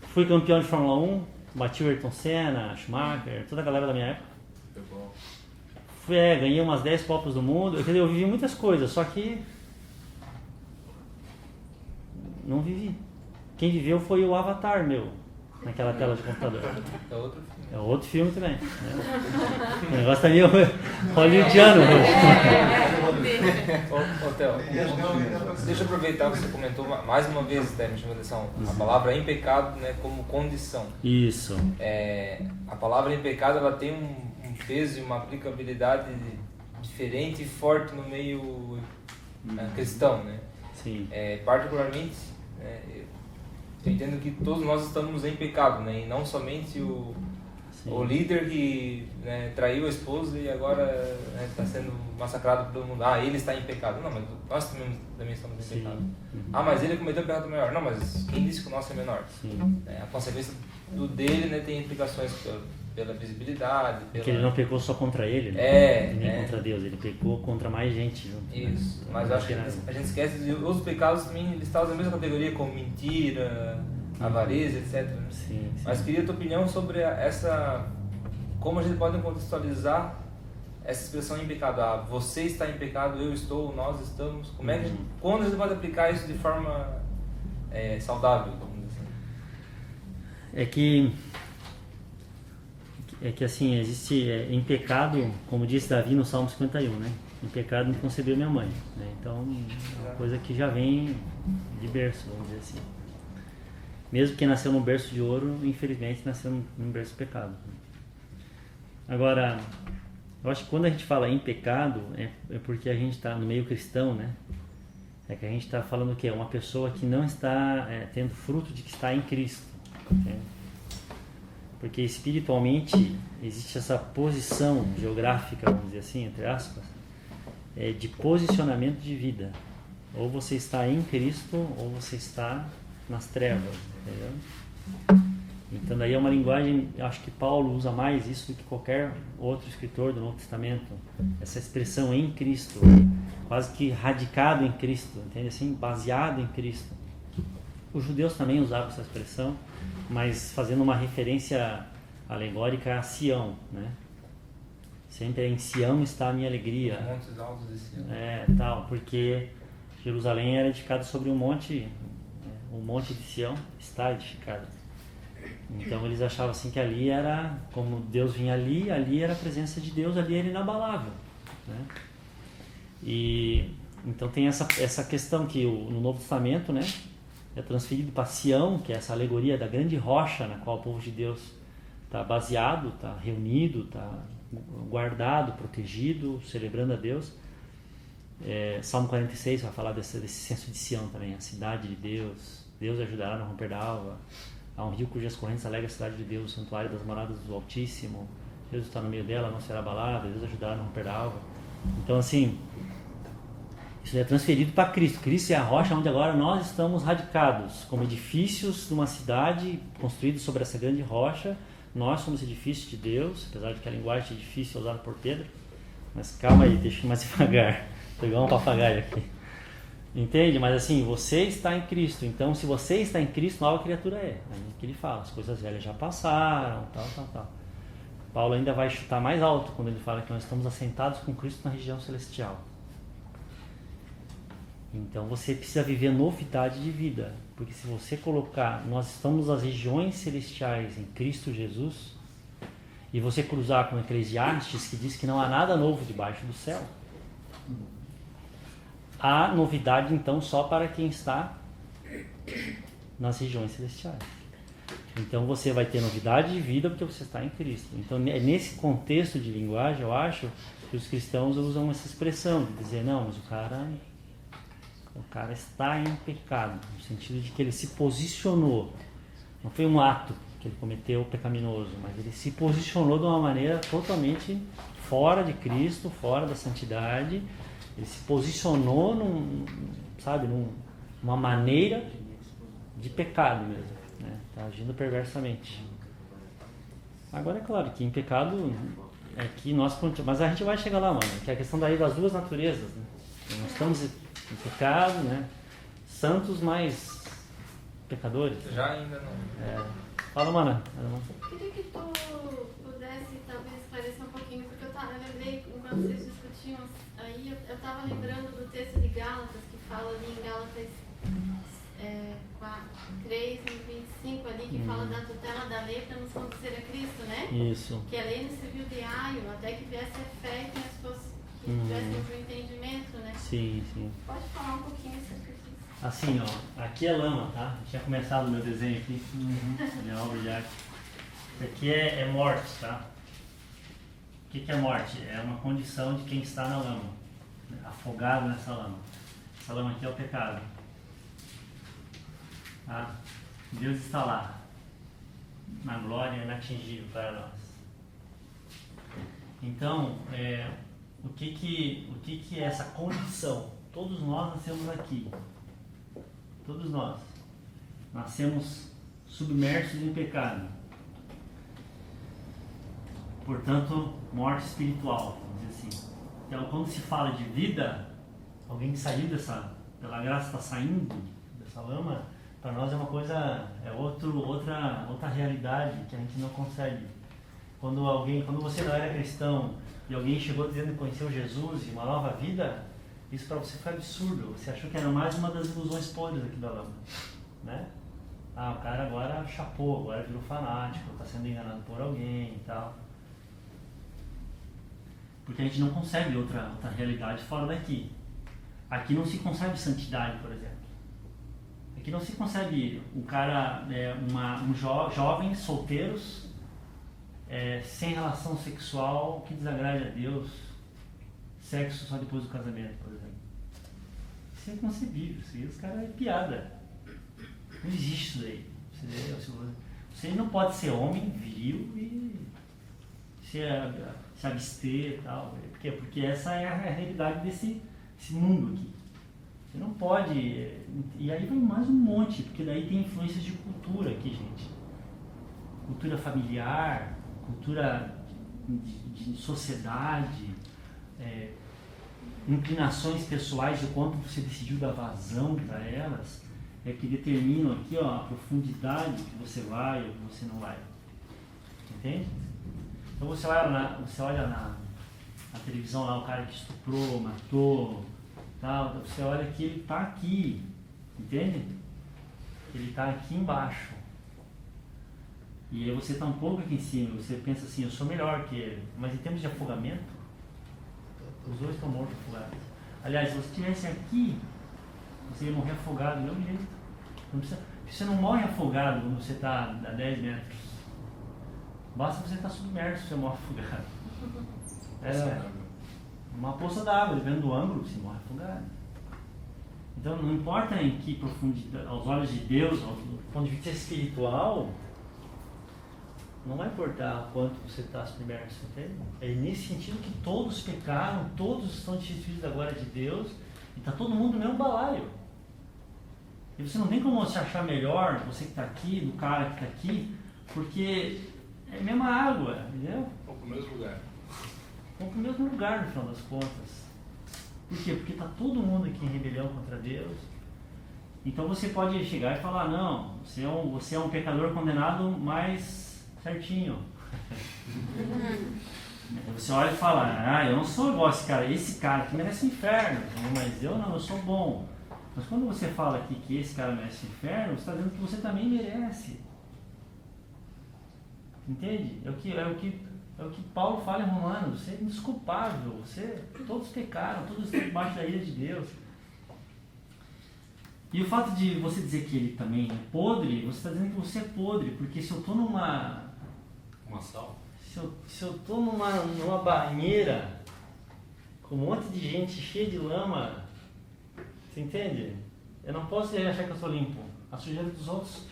Fui campeão de Fórmula 1, bati o Ayrton Senna, Schumacher, toda a galera da minha época. Ganhei umas 10 Copas do Mundo. Eu vivi muitas coisas, só que não vivi. Quem viveu foi o Avatar meu, naquela tela de computador. É outro filme também. Né? O negócio tá meio hollywoodiano. Ô, Theo, deixa eu aproveitar que você comentou mais uma vez, me chamou a atenção, a palavra em pecado, né, como condição. Isso. A palavra em pecado, ela tem um peso e uma aplicabilidade diferente e forte no meio cristão, né? Sim. Particularmente, eu entendo que todos nós estamos em pecado, né? E não somente o líder que, né, traiu a esposa e agora está sendo massacrado por todo mundo. Ele está em pecado. Não, mas nós também estamos em pecado. Mas ele cometeu um pecado maior. Não, mas quem disse que o nosso é menor? A consequência do dele, né, tem implicações pela visibilidade. Porque ele não pecou só contra ele, né? E nem contra Deus, ele pecou contra mais gente. Isso, mas eu acho que a gente esquece de outros pecados também listados na mesma categoria, como mentira, avareza, etc. Sim. Mas queria a tua opinião sobre como a gente pode contextualizar essa expressão em pecado. Você está em pecado, eu estou, nós estamos. Como é que quando a gente pode aplicar isso de forma saudável, vamos dizer assim? É que assim, existe em pecado, como disse Davi no Salmo 51, né? Em pecado me concebeu minha mãe, né? Então é uma coisa que já vem de berço, vamos dizer assim. Mesmo que nasceu num berço de ouro, infelizmente nasceu num berço de pecado. Agora, eu acho que quando a gente fala em pecado, é porque a gente está no meio cristão, né? É que a gente está falando o quê? Uma pessoa que não está tendo fruto de que está em Cristo. Entende? Porque espiritualmente existe essa posição geográfica, vamos dizer assim, entre aspas, de posicionamento de vida. Ou você está em Cristo, ou você está nas trevas. Entendeu? Então daí é uma linguagem, acho que Paulo usa mais isso do que qualquer outro escritor do Novo Testamento. Essa expressão em Cristo, quase que radicado em Cristo, entende assim? Baseado em Cristo. Os judeus também usavam essa expressão, mas fazendo uma referência alegórica a Sião, né? Sempre em Sião está a minha alegria. Montes altos de Sião. Tal, porque Jerusalém era edificada sobre um monte de Sião está edificado. Então eles achavam assim que ali era, como Deus vinha ali era a presença de Deus, ali era inabalável, né? E então tem essa questão que no Novo Testamento, né, é transferido para Sião, que é essa alegoria da grande rocha na qual o povo de Deus está baseado, está reunido, está guardado, protegido, celebrando a Deus. Salmo 46 vai falar desse senso de Sião também, a cidade de Deus. Deus ajudará no romper da alva. Há um rio cujas correntes alegra a cidade de Deus, o santuário das moradas do Altíssimo. Deus está no meio dela, não será abalada. Deus ajudará no romper da alva. Então assim, isso é transferido para Cristo. Cristo é a rocha onde agora nós estamos radicados, como edifícios de uma cidade construídos sobre essa grande rocha. Nós somos edifícios de Deus, apesar de que a linguagem de edifício é usada por Pedro. Mas calma aí, deixa eu ir mais devagar. Vou pegar um papagaio aqui. Entende? Mas assim, você está em Cristo. Então, se você está em Cristo, nova criatura é. Aí que ele fala, as coisas velhas já passaram, tal. Paulo ainda vai chutar mais alto quando ele fala que nós estamos assentados com Cristo na região celestial. Então, você precisa viver novidade de vida. Porque se você colocar, nós estamos nas regiões celestiais em Cristo Jesus, e você cruzar com Eclesiastes, que diz que não há nada novo debaixo do céu, há novidade então só para quem está nas regiões celestiais. Então você vai ter novidade de vida porque você está em Cristo. Então nesse contexto de linguagem, eu acho que os cristãos usam essa expressão de dizer, não, mas o cara está em pecado, no sentido de que ele se posicionou. Não foi um ato que ele cometeu pecaminoso, mas ele se posicionou de uma maneira totalmente fora de Cristo, fora da santidade. Ele se posicionou numa maneira de pecado mesmo, né? Está agindo perversamente. Agora é claro que em pecado é que nós, mas a gente vai chegar lá, mano, que é a questão daí das duas naturezas, né? Nós estamos em pecado, né? Santos, mas pecadores. Já ainda não. Fala, mana. Queria que tu pudesse talvez esclarecer um pouquinho, porque eu lembrei, enquanto vocês discutiam aí, eu estava lembrando do texto de Gálatas, que fala ali em Gálatas 3:25 ali, que fala da tutela da lei para nos conduzir a Cristo, né? Isso. Que a lei nos serviu de aio, até que viesse a fé e que tivéssemos o entendimento, né? Sim. Pode falar um pouquinho sobre isso? Assim, ó, aqui é lama, tá? Eu tinha começado o meu desenho aqui. Minha obra de arte. Isso aqui é morte, tá? O que é morte? É uma condição de quem está na lama, afogado nessa lama. Essa lama aqui é o pecado. Tá? Deus está lá, na glória inatingível para nós. Então, o que é essa condição? Todos nós nascemos aqui. Todos nós nascemos submersos em pecado. portanto, morte espiritual, vamos dizer assim. Então, quando se fala de vida, alguém que saiu pela graça está saindo dessa lama, para nós é uma coisa, outra realidade que a gente não consegue. Quando você não era cristão e alguém chegou dizendo que conheceu Jesus e uma nova vida, isso para você foi absurdo. Você achou que era mais uma das ilusões podres aqui da lama, né? O cara agora chapou, agora virou fanático, está sendo enganado por alguém e tal. Porque a gente não concebe outra realidade fora daqui. Aqui não se concebe santidade, por exemplo. Aqui não se concebe um cara, jovens solteiros, sem relação sexual que desagrade a Deus, sexo só depois do casamento, por exemplo. Isso é inconcebível, isso aí os caras é piada. Não existe isso daí. Você não pode ser homem, viril e se abster e tal. Por quê? Porque essa é a realidade desse mundo aqui. Você não pode... E aí vai mais um monte, porque daí tem influências de cultura aqui, gente. Cultura familiar, cultura de sociedade, inclinações pessoais de quanto você decidiu dar vazão para elas, que determinam aqui a profundidade que você vai ou que você não vai. Entende? Então você olha na televisão lá o cara que estuprou, matou, tal, você olha que ele está aqui, entende? Ele está aqui embaixo. E aí você está um pouco aqui em cima, você pensa assim, eu sou melhor que ele. Mas em termos de afogamento, os dois estão mortos afogados. Aliás, se você estivesse aqui, você ia morrer afogado do mesmo jeito. Você não morre afogado quando você está a 10 metros. Basta você estar submerso, você morre afogado. Uma poça d'água, dependendo do ângulo, você morre afogado. Então não importa em que profundidade, aos olhos de Deus, do ponto de vista espiritual, não vai importar quanto você está submerso, entende? É nesse sentido que todos pecaram, todos estão destituídos da glória de Deus, e está todo mundo no mesmo balaio. E você não tem como se achar melhor, você que está aqui, do cara que está aqui, porque é a mesma água, entendeu? Vão para o mesmo lugar. Vão para o mesmo lugar, no final das contas. Por quê? Porque está todo mundo aqui em rebelião contra Deus. Então você pode chegar e falar, não, você é um pecador condenado mais certinho. Você olha e fala, eu não sou igual esse cara aqui merece o inferno, mas eu não, eu sou bom. Mas quando você fala aqui que esse cara merece o inferno, você está dizendo que você também merece. Entende? É o que Paulo fala em Romanos, você é indesculpável, todos pecaram, todos estão debaixo da ira de Deus. E o fato de você dizer que ele também é podre, você está dizendo que você é podre, porque se eu estou numa sal. Se eu estou numa banheira com um monte de gente cheia de lama, você entende? Eu não posso achar que eu estou limpo. A sujeira dos outros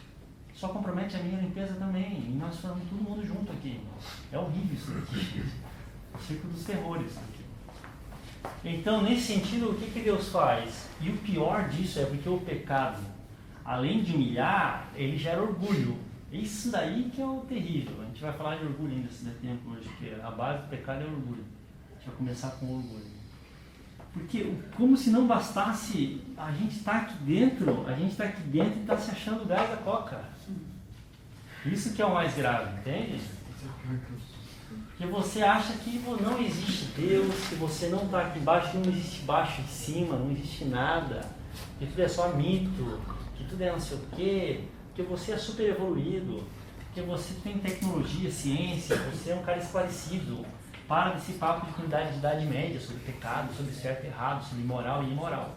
só compromete a minha limpeza também. E nós estamos todo mundo junto aqui. É horrível isso aqui. O circo dos terrores aqui. Então, nesse sentido, o que Deus faz? E o pior disso é porque o pecado, além de humilhar, ele gera orgulho. Isso daí que é o terrível. A gente vai falar de orgulho ainda se der tempo hoje, porque a base do pecado é o orgulho. A gente vai começar com o orgulho. Porque, como se não bastasse, a gente está aqui dentro e está se achando gás da coca. Isso que é o mais grave, entende? Porque você acha que não existe Deus, que você não está aqui embaixo, que não existe baixo em cima, não existe nada, que tudo é só mito, que tudo é não sei o quê, que você é super evoluído, que você tem tecnologia, ciência, você é um cara esclarecido. Para desse papo de comunidade de idade média, sobre pecado, sobre certo e errado, sobre moral e imoral.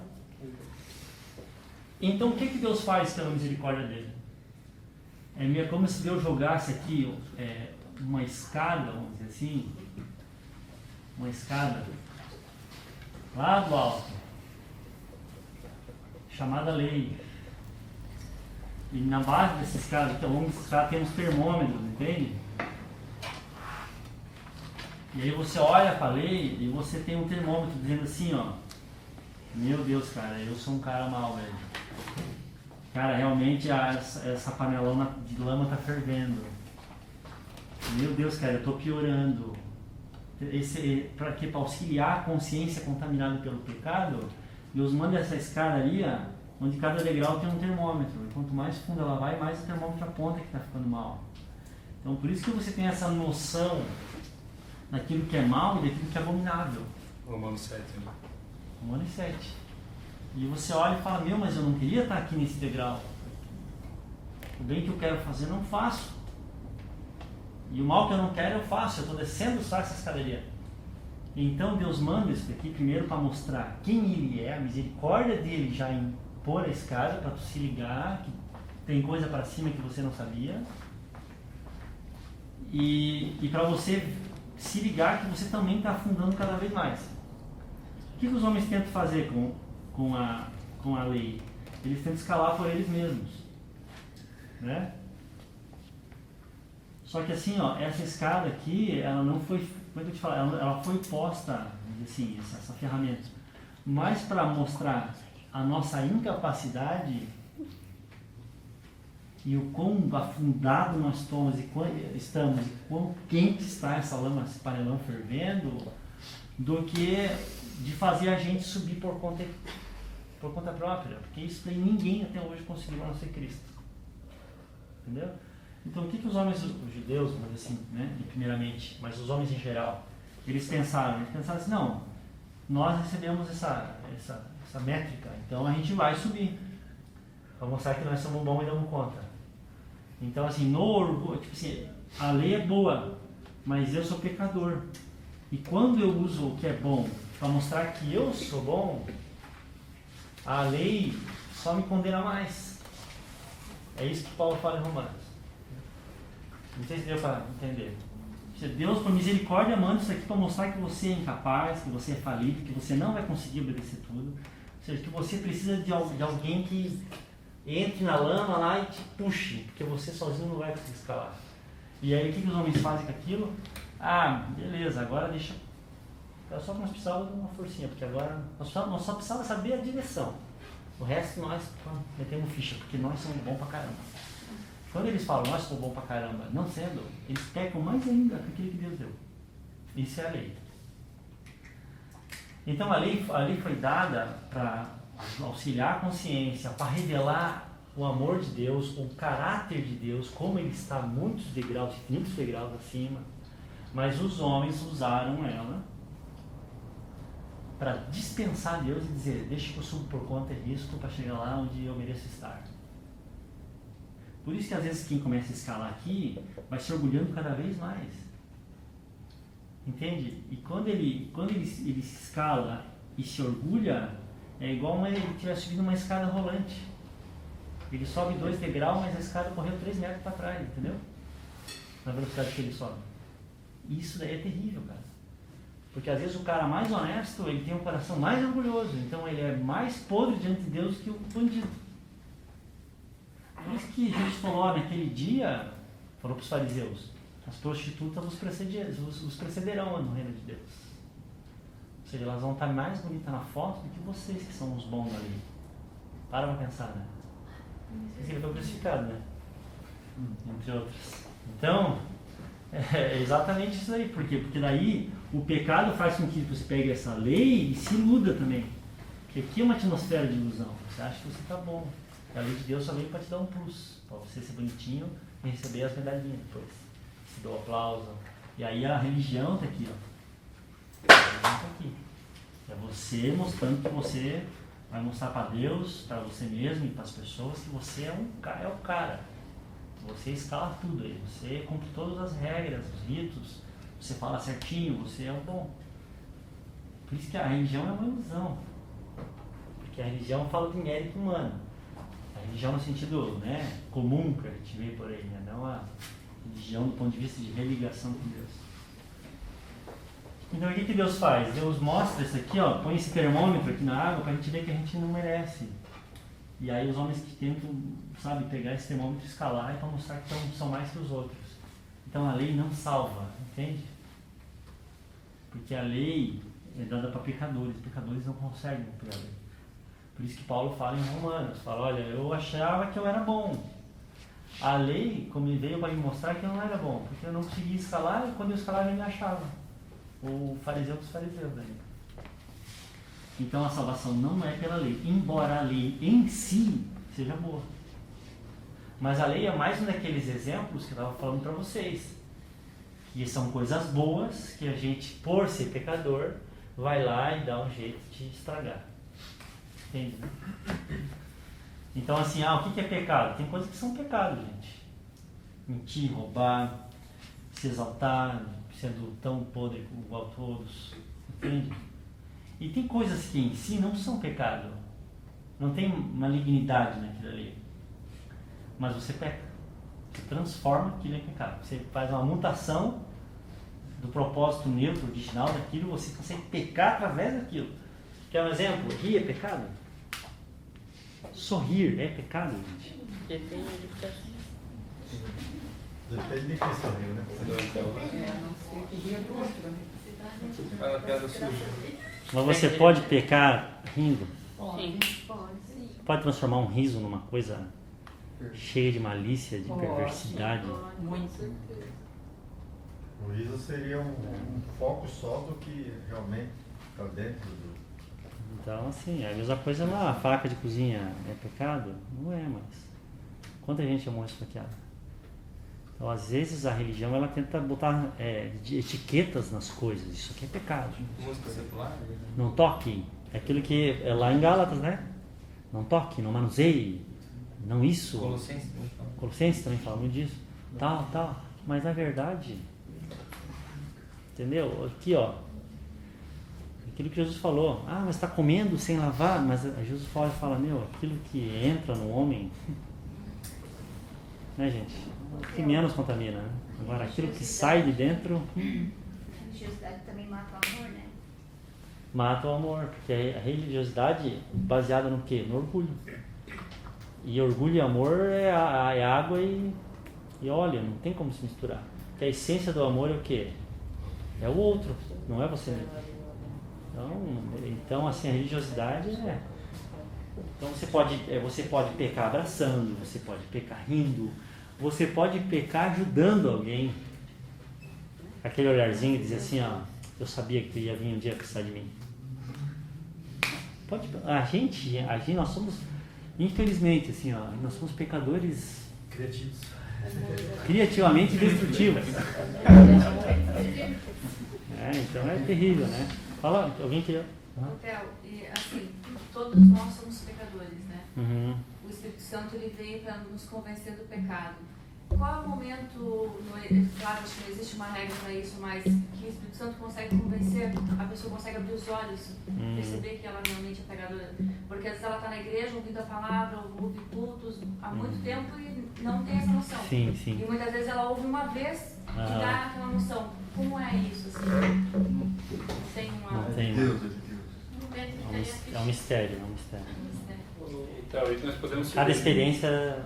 Então o que Deus faz pela misericórdia dele? É como se Deus jogasse aqui uma escada, vamos dizer assim, uma escada lá do alto, chamada lei. E na base dessa escada, que ao longo dessa escada tem uns termômetros, entende? E aí você olha para a lei e você tem um termômetro dizendo assim, meu Deus, cara, eu sou um cara mau, velho. Cara, realmente essa panelona de lama tá fervendo. Meu Deus, cara, eu estou piorando. Para auxiliar a consciência contaminada pelo pecado, Deus manda essa escadaria onde cada degrau tem um termômetro. E quanto mais fundo ela vai, mais o termômetro aponta que está ficando mal. Então, por isso que você tem essa noção daquilo que é mal e daquilo que é abominável. Romanos 7. Né? Romanos 7. E você olha e fala, meu, mas eu não queria estar aqui nesse degrau. O bem que eu quero fazer, não faço. E o mal que eu não quero, eu faço. Eu estou descendo só essa escadaria. Então Deus manda isso aqui primeiro para mostrar quem Ele é, a misericórdia dele já em pôr a escada para tu se ligar, que tem coisa para cima que você não sabia. E para você se ligar que você também está afundando cada vez mais. O que os homens tentam fazer com a lei? Eles tentam escalar por eles mesmos. Né? Só que assim, ó, essa escada aqui, ela não foi, como é que eu te falo? Ela foi posta, assim, essa ferramenta, mas para mostrar a nossa incapacidade e o quão afundado nós estamos e quão quente está essa lama, esse panelão fervendo, do que de fazer a gente subir por conta própria, porque isso aí ninguém até hoje conseguiu, a não ser Cristo. Entendeu? Então, o que os homens, os judeus, vamos dizer assim, né, primeiramente, mas os homens em geral, eles pensaram assim, não, nós recebemos essa métrica, então a gente vai subir, para mostrar que nós somos bons e damos conta. Então, assim, no orgulho, tipo assim, a lei é boa, mas eu sou pecador. E quando eu uso o que é bom para mostrar que eu sou bom, a lei só me condena mais. É isso que Paulo fala em Romanos. Não sei se deu para entender. Deus, por misericórdia, manda isso aqui para mostrar que você é incapaz, que você é falido, que você não vai conseguir obedecer tudo. Ou seja, que você precisa de alguém que entre na lama lá e te puxe, porque você sozinho não vai conseguir escalar. E aí o que os homens fazem com aquilo? Ah, beleza, agora deixa. É só que nós precisávamos de uma forcinha, porque agora nós só precisávamos saber a direção. O resto nós metemos ficha, porque nós somos bons pra caramba. Quando eles falam, nós somos bons pra caramba, não sendo, eles pecam mais ainda do que aquilo que Deus deu. Isso é a lei. Então a lei foi dada para auxiliar a consciência, para revelar o amor de Deus, o caráter de Deus, como ele está muitos degraus acima. Mas os homens usaram ela para dispensar Deus e dizer, deixa que eu subo por conta e risco para chegar lá onde eu mereço estar. Por isso que às vezes quem começa a escalar aqui vai se orgulhando cada vez mais. Entende? E quando ele se escala e se orgulha, é igual ele estivesse subindo uma escada rolante. Ele sobe 2 degraus, mas a escada correu 3 metros para trás, entendeu? Na velocidade que ele sobe. Isso daí é terrível, cara. Porque às vezes o cara mais honesto, ele tem um coração mais orgulhoso, então ele é mais podre diante de Deus que o bandido. Por isso que Jesus falou naquele dia, falou para os fariseus, as prostitutas os precederão no reino de Deus. Ou seja, elas vão estar mais bonitas na foto do que vocês que são os bons ali. Para pensar, né? Ele foi crucificado, né? Entre outros. Então, é exatamente isso aí. Por quê? Porque daí o pecado faz com que você pegue essa lei e se iluda também. Porque aqui é uma atmosfera de ilusão. Você acha que você está bom. A lei de Deus só veio para te dar um plus, para você ser bonitinho e receber as medalhinhas depois. Receber o aplauso. E aí a religião está aqui, ó. A religião está aqui. É você mostrando que você vai mostrar para Deus, para você mesmo e para as pessoas que você é o cara. Você escala tudo aí. Você cumpre todas as regras, os ritos. Você fala certinho, você é o bom. Por isso que a religião é uma ilusão. Porque a religião fala de mérito humano. A religião no sentido, né, comum que a gente vê por aí, né? Não a religião do ponto de vista de religação com Deus. Então o que Deus faz? Deus mostra isso aqui, ó, põe esse termômetro aqui na água para a gente ver que a gente não merece. E aí os homens que tentam, sabe, pegar esse termômetro e escalar e para mostrar que são mais que os outros. Então a lei não salva, entende? Porque a lei é dada para pecadores não conseguem cumprir a lei. Por isso que Paulo fala em Romanos, fala, olha, eu achava que eu era bom, A lei, como veio para me mostrar que não era bom, porque eu não conseguia escalar e quando eu escalava ele me achava. O fariseu dos fariseus daí. Então a salvação não é pela lei, embora a lei em si seja boa. Mas a lei é mais um daqueles exemplos que eu estava falando para vocês. Que são coisas boas que a gente, por ser pecador, vai lá e dá um jeito de estragar. Entende? Então assim, o que é pecado? Tem coisas que são pecado, gente. Mentir, roubar, se exaltar, sendo tão podre igual a todos. Entende? E tem coisas que em si não são pecado. Não tem malignidade naquilo ali. Mas você peca. Você transforma aquilo em pecado. Você faz uma mutação do propósito neutro, original daquilo, você consegue pecar através daquilo. Quer um exemplo? Rir é pecado? Sorrir é pecado, gente? Depende de que Depende de quem sorriu, né? Fala piada suja. Mas você pode pecar rindo? Sim. Pode transformar um riso numa coisa cheia de malícia, de perversidade? Muito. O riso seria um foco só do que realmente está dentro do... Então, assim, a mesma coisa lá, a faca de cozinha é pecado? Não é, mas quanta gente é mão esfaqueada. Então, às vezes, a religião, ela tenta botar etiquetas nas coisas. Isso aqui é pecado. Música secular? Não toque. É aquilo que é lá em Gálatas, né? Não toque, não manuseie. Não isso. Colossenses também fala muito disso. Tal. Mas na verdade, entendeu? Aqui, ó. Aquilo que Jesus falou. Mas está comendo sem lavar. Mas Jesus fala, aquilo que entra no homem, né, gente? O que menos contamina, né? Agora, aquilo que sai de dentro... A religiosidade também mata o amor, né? Mata o amor, porque a religiosidade baseada no quê? No orgulho. E orgulho e amor é água e óleo, não tem como se misturar. Porque a essência do amor é o quê? É o outro, não é você mesmo. Então assim, a religiosidade é... Então você pode pecar abraçando, você pode pecar rindo, você pode pecar ajudando alguém. Aquele olharzinho e dizer assim, eu sabia que tu ia vir um dia precisar de mim. A gente, nós somos, infelizmente, assim, nós somos pecadores criativamente destrutivos. Então é terrível, né? Fala, alguém queria... Theo, e assim, todos nós somos pecadores, né? Uhum. O Espírito Santo ele veio para nos convencer do pecado. Qual é o momento, claro, acho que não existe uma regra para isso, mas que o Espírito Santo consegue convencer, a pessoa consegue abrir os olhos, perceber que ela realmente é pecadora? Porque às vezes ela está na igreja ouvindo a palavra, ouve cultos há muito tempo e não tem essa noção. Sim. E muitas vezes ela ouve uma vez e dá aquela noção. Como é isso? Assim? Tem uma... Não tem. Deus. É um mistério, Então, e nós podemos... Cada experiência,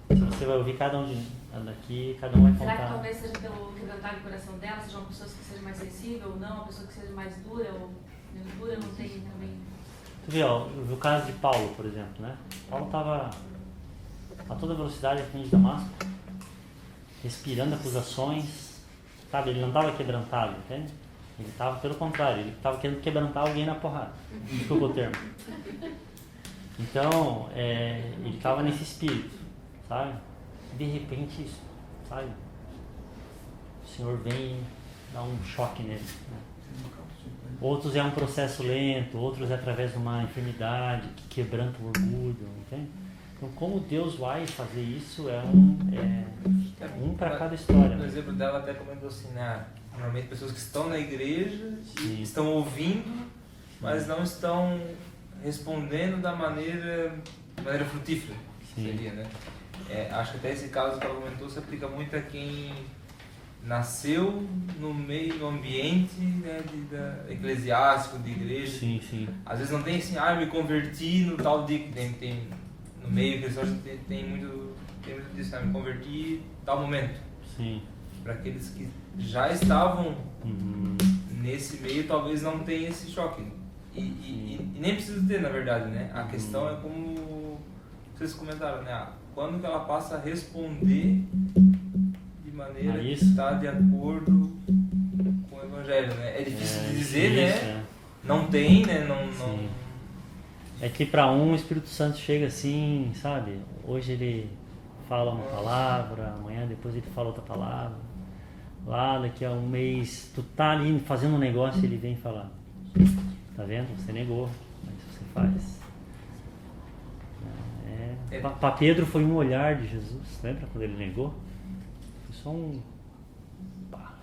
você vai ouvir cada um daqui, cada um vai contar. Será que talvez seja pelo quebrantar do coração dela, sejam pessoas que sejam mais sensíveis ou não, uma pessoa que seja mais dura ou menos dura, não tem também... Tu vê, eu vi o caso de Paulo, por exemplo, né? Paulo estava a toda velocidade aqui em Damasco, respirando acusações, sabe? Ele não estava quebrantado, entende? Ele estava, pelo contrário, ele estava querendo quebrantar alguém na porrada. Desculpa o termo. Então, ele estava nesse espírito, sabe? De repente, sabe? O Senhor vem e dá um choque nele. Né? Outros é um processo lento, outros é através de uma enfermidade que quebranta o orgulho, entende? Então, como Deus vai fazer isso é um para cada história. No exemplo dela até comentou assim, normalmente pessoas que estão na igreja, estão ouvindo, mas não estão respondendo da maneira frutífera, seria, né? Acho que até esse caso que ela comentou se aplica muito a quem nasceu no meio, no ambiente, né, eclesiástico, de igreja. Sim. Às vezes não tem assim, eu me converti no tal dia que tem no meio cristão tem muito disso, me converti em tal momento. Sim. Para aqueles que já estavam nesse meio, talvez não tenha esse choque. E nem precisa ter, na verdade, né? A questão é como vocês comentaram, né? Quando que ela passa a responder de maneira que isso. está de acordo com o Evangelho, né? É difícil de dizer, né? Não tem, né? Não... É que para um o Espírito Santo chega assim, sabe? Hoje ele fala uma palavra, amanhã depois ele fala outra palavra. Lá daqui a um mês, tu tá ali fazendo um negócio e ele vem falar. Tá vendo? Você negou, mas você faz. Para Pedro foi um olhar de Jesus, lembra quando ele negou? Foi só um...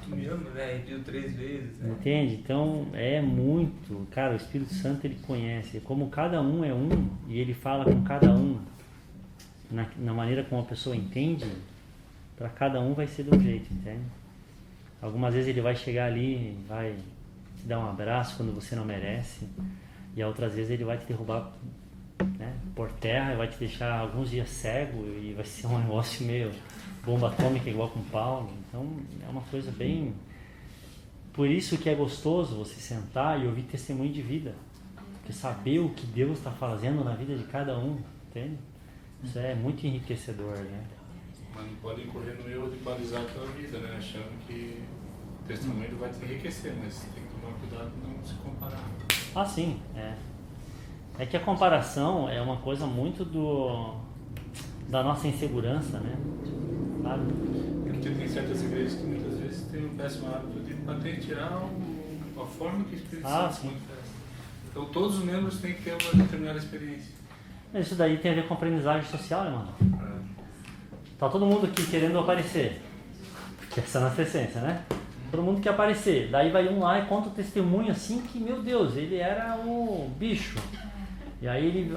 Tu me ama, né? Repetiu 3 vezes. Né? Entende? Então é muito... Cara, o Espírito Santo ele conhece. Como cada um é um e ele fala com cada um na maneira como a pessoa entende, para cada um vai ser de um jeito, entende? Algumas vezes ele vai chegar ali, vai te dar um abraço quando você não merece, e outras vezes ele vai te derrubar, né, por terra e vai te deixar alguns dias cego e vai ser um negócio meio bomba atômica igual com Paulo. Então é uma coisa bem... Por isso que é gostoso você sentar e ouvir testemunho de vida, porque saber o que Deus está fazendo na vida de cada um, entende? Isso é muito enriquecedor, né? Mas não pode correr no erro de balizar a tua vida, né? Achando que o testemunho vai te enriquecer, mas tem que tomar cuidado para não se comparar. Ah, sim, é que a comparação é uma coisa muito da nossa insegurança, né? Sabe? Porque tem certas igrejas que muitas vezes tem um péssimo hábito de patentear a forma que o Espírito Santo se manifesta. Então todos os membros têm que ter uma determinada experiência. Isso daí tem a ver com aprendizagem social, né, mano? Tá todo mundo aqui querendo aparecer, que essa é a nossa essência, né? Todo mundo quer aparecer, daí vai um lá e conta o testemunho assim que, meu Deus, ele era o bicho. E aí ele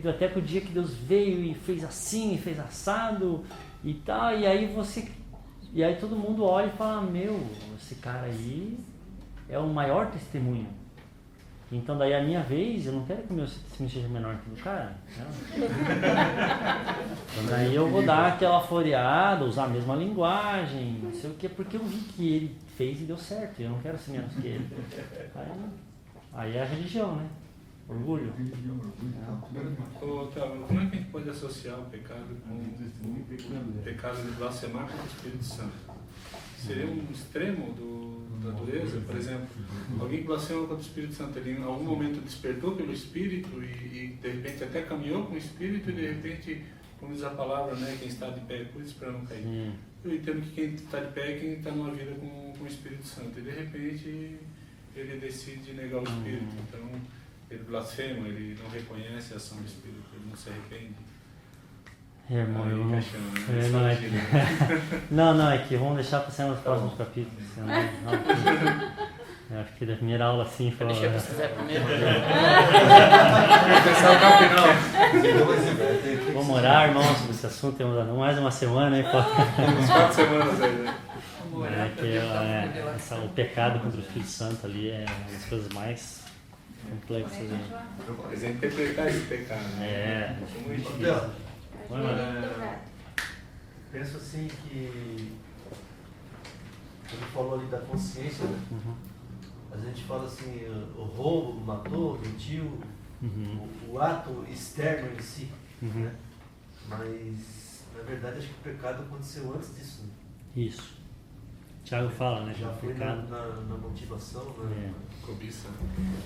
até que o dia que Deus veio e fez assim, e fez assado e tal, e aí todo mundo olha e fala, meu, esse cara aí é o maior testemunho. Então daí a minha vez, eu não quero que o meu testemunho seja menor que o do cara. Então daí eu vou dar aquela floreada, usar a mesma linguagem, não sei o que, porque eu vi que ele fez e deu certo, eu não quero ser menos que ele. Aí é a religião, né? Orgulho. Ô, Thiago, como é que a gente pode associar o pecado com o pecado de blasfemar contra o Espírito Santo? Seria um extremo da dureza? Por exemplo, alguém que blasfema contra o Espírito Santo, ele em algum momento despertou pelo Espírito e de repente até caminhou com o Espírito e de repente, como diz a palavra, né, quem está de pé, cuide para não cair. Eu entendo que quem está de pé é quem está numa vida com o Espírito Santo e de repente ele decide negar o Espírito. Então ele blasfema, ele não reconhece a ação do Espírito, ele não se arrepende. Irmão, não, é que vamos deixar para ser nos próximos capítulos. Eu acho que da primeira aula assim foi. Deixa eu precisar primeiro. Vamos orar, irmão, sobre esse assunto. Temos mais uma semana aí. Temos 4 semanas aí, né? O pecado contra o Espírito Santo ali é uma das coisas mais complexas. Mas é interpretar esse pecado. Né? Penso assim que ele falou ali da consciência, né? A gente fala assim, o roubo matou, mentiu, o ato externo em si, né? Mas na verdade acho que o pecado aconteceu antes disso, né? Isso. Tiago fala, né? Já foi pecado. na motivação, na cobiça.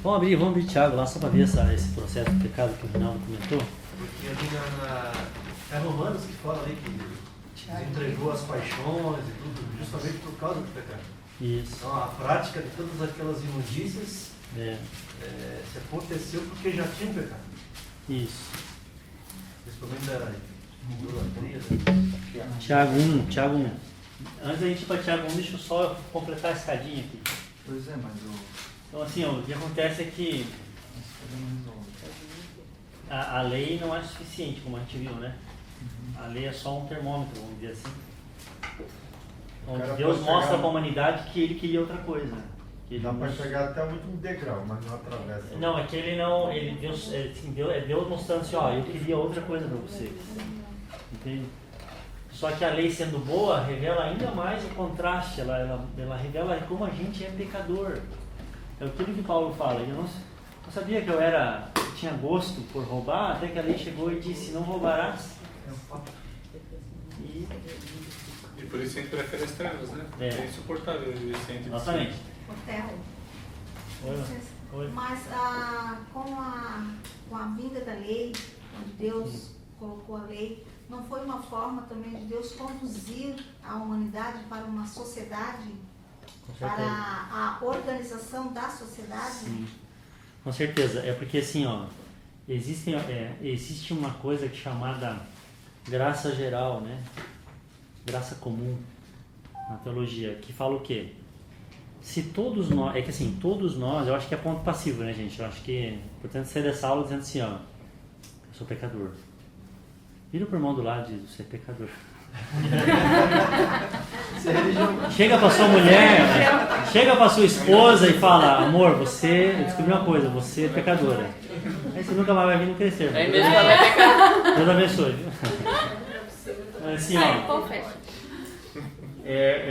Vamos abrir Tiago lá só para ver esse processo do pecado que o Rinaldo comentou. Porque ali é Romanos que fala ali que se entregou às paixões e tudo, justamente por causa do pecado. Isso. Então a prática de todas aquelas imundícias se aconteceu porque já tinha um pecado. Isso. Principalmente da idolatria. Tiago 1. Antes da gente ir para Tiago 1, deixa eu só completar a escadinha aqui. Pois é, mas Então assim, o que acontece é que a lei não é suficiente, como a gente viu, né? A lei é só um termômetro, vamos dizer assim. Então, Deus mostra para a humanidade que ele queria outra coisa. Dá para chegar até o último degrau, mas não atravessa. Não, é que ele não. Deus mostrando assim, ó, eu queria outra coisa para vocês. Entende? Só que a lei sendo boa revela ainda mais o contraste, ela revela como a gente é pecador. É aquilo que Paulo fala. Eu não sabia que eu tinha gosto por roubar, até que a lei chegou e disse, não roubarás. E por isso a gente prefere as trevas, né? É insuportável viver sem a gente. Exatamente. Mas com a vinda da lei, onde Deus colocou a lei, não foi uma forma também de Deus conduzir a humanidade para uma sociedade, para a organização da sociedade? Sim, com certeza. É porque assim, ó, existe uma coisa que é chamada graça geral, né? Graça comum na teologia, que fala o quê? Se todos nós, é que assim, todos nós, eu acho que é ponto passivo, né, gente? Eu acho que, portanto, sair dessa aula dizendo assim, ó, eu sou pecador. Vira pro irmão do lado e diz, você é pecador. Chega pra sua mulher, chega pra sua esposa e fala, amor, eu descobri uma coisa, você é pecadora. Aí você nunca mais vai vir no crescer. Aí mesmo ela vai pecar. Deus abençoe. Assim, ó,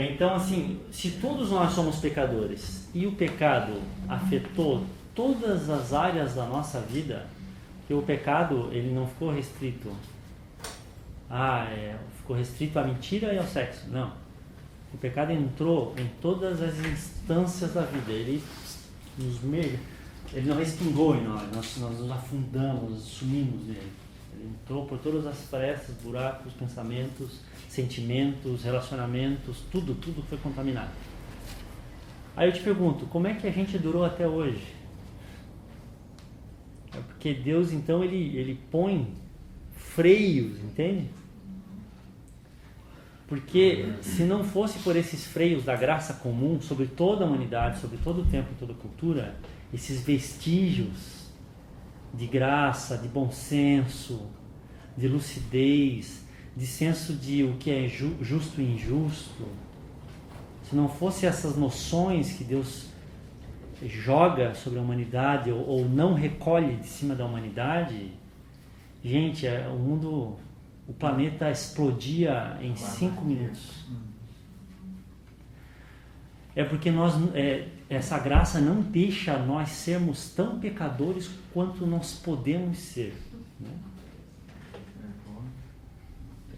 então, assim, se todos nós somos pecadores e o pecado afetou todas as áreas da nossa vida, que o pecado ele não ficou restrito ficou restrito à mentira e ao sexo, não. O pecado entrou em todas as instâncias da vida, ele não respingou em nós nos afundamos, nos sumimos nele. Ele entrou por todas as frestas, buracos, pensamentos, sentimentos, relacionamentos, tudo foi contaminado. Aí eu te pergunto, como é que a gente durou até hoje? É porque Deus, então, ele põe freios, entende? Porque se não fosse por esses freios da graça comum sobre toda a humanidade, sobre todo o tempo e toda a cultura, esses vestígios de graça, de bom senso, de lucidez, de senso de o que é justo e injusto, se não fosse essas noções que Deus joga sobre a humanidade ou não recolhe de cima da humanidade, gente, o planeta explodia em 5 minutos. É porque essa graça não deixa nós sermos tão pecadores quanto nós podemos ser, né?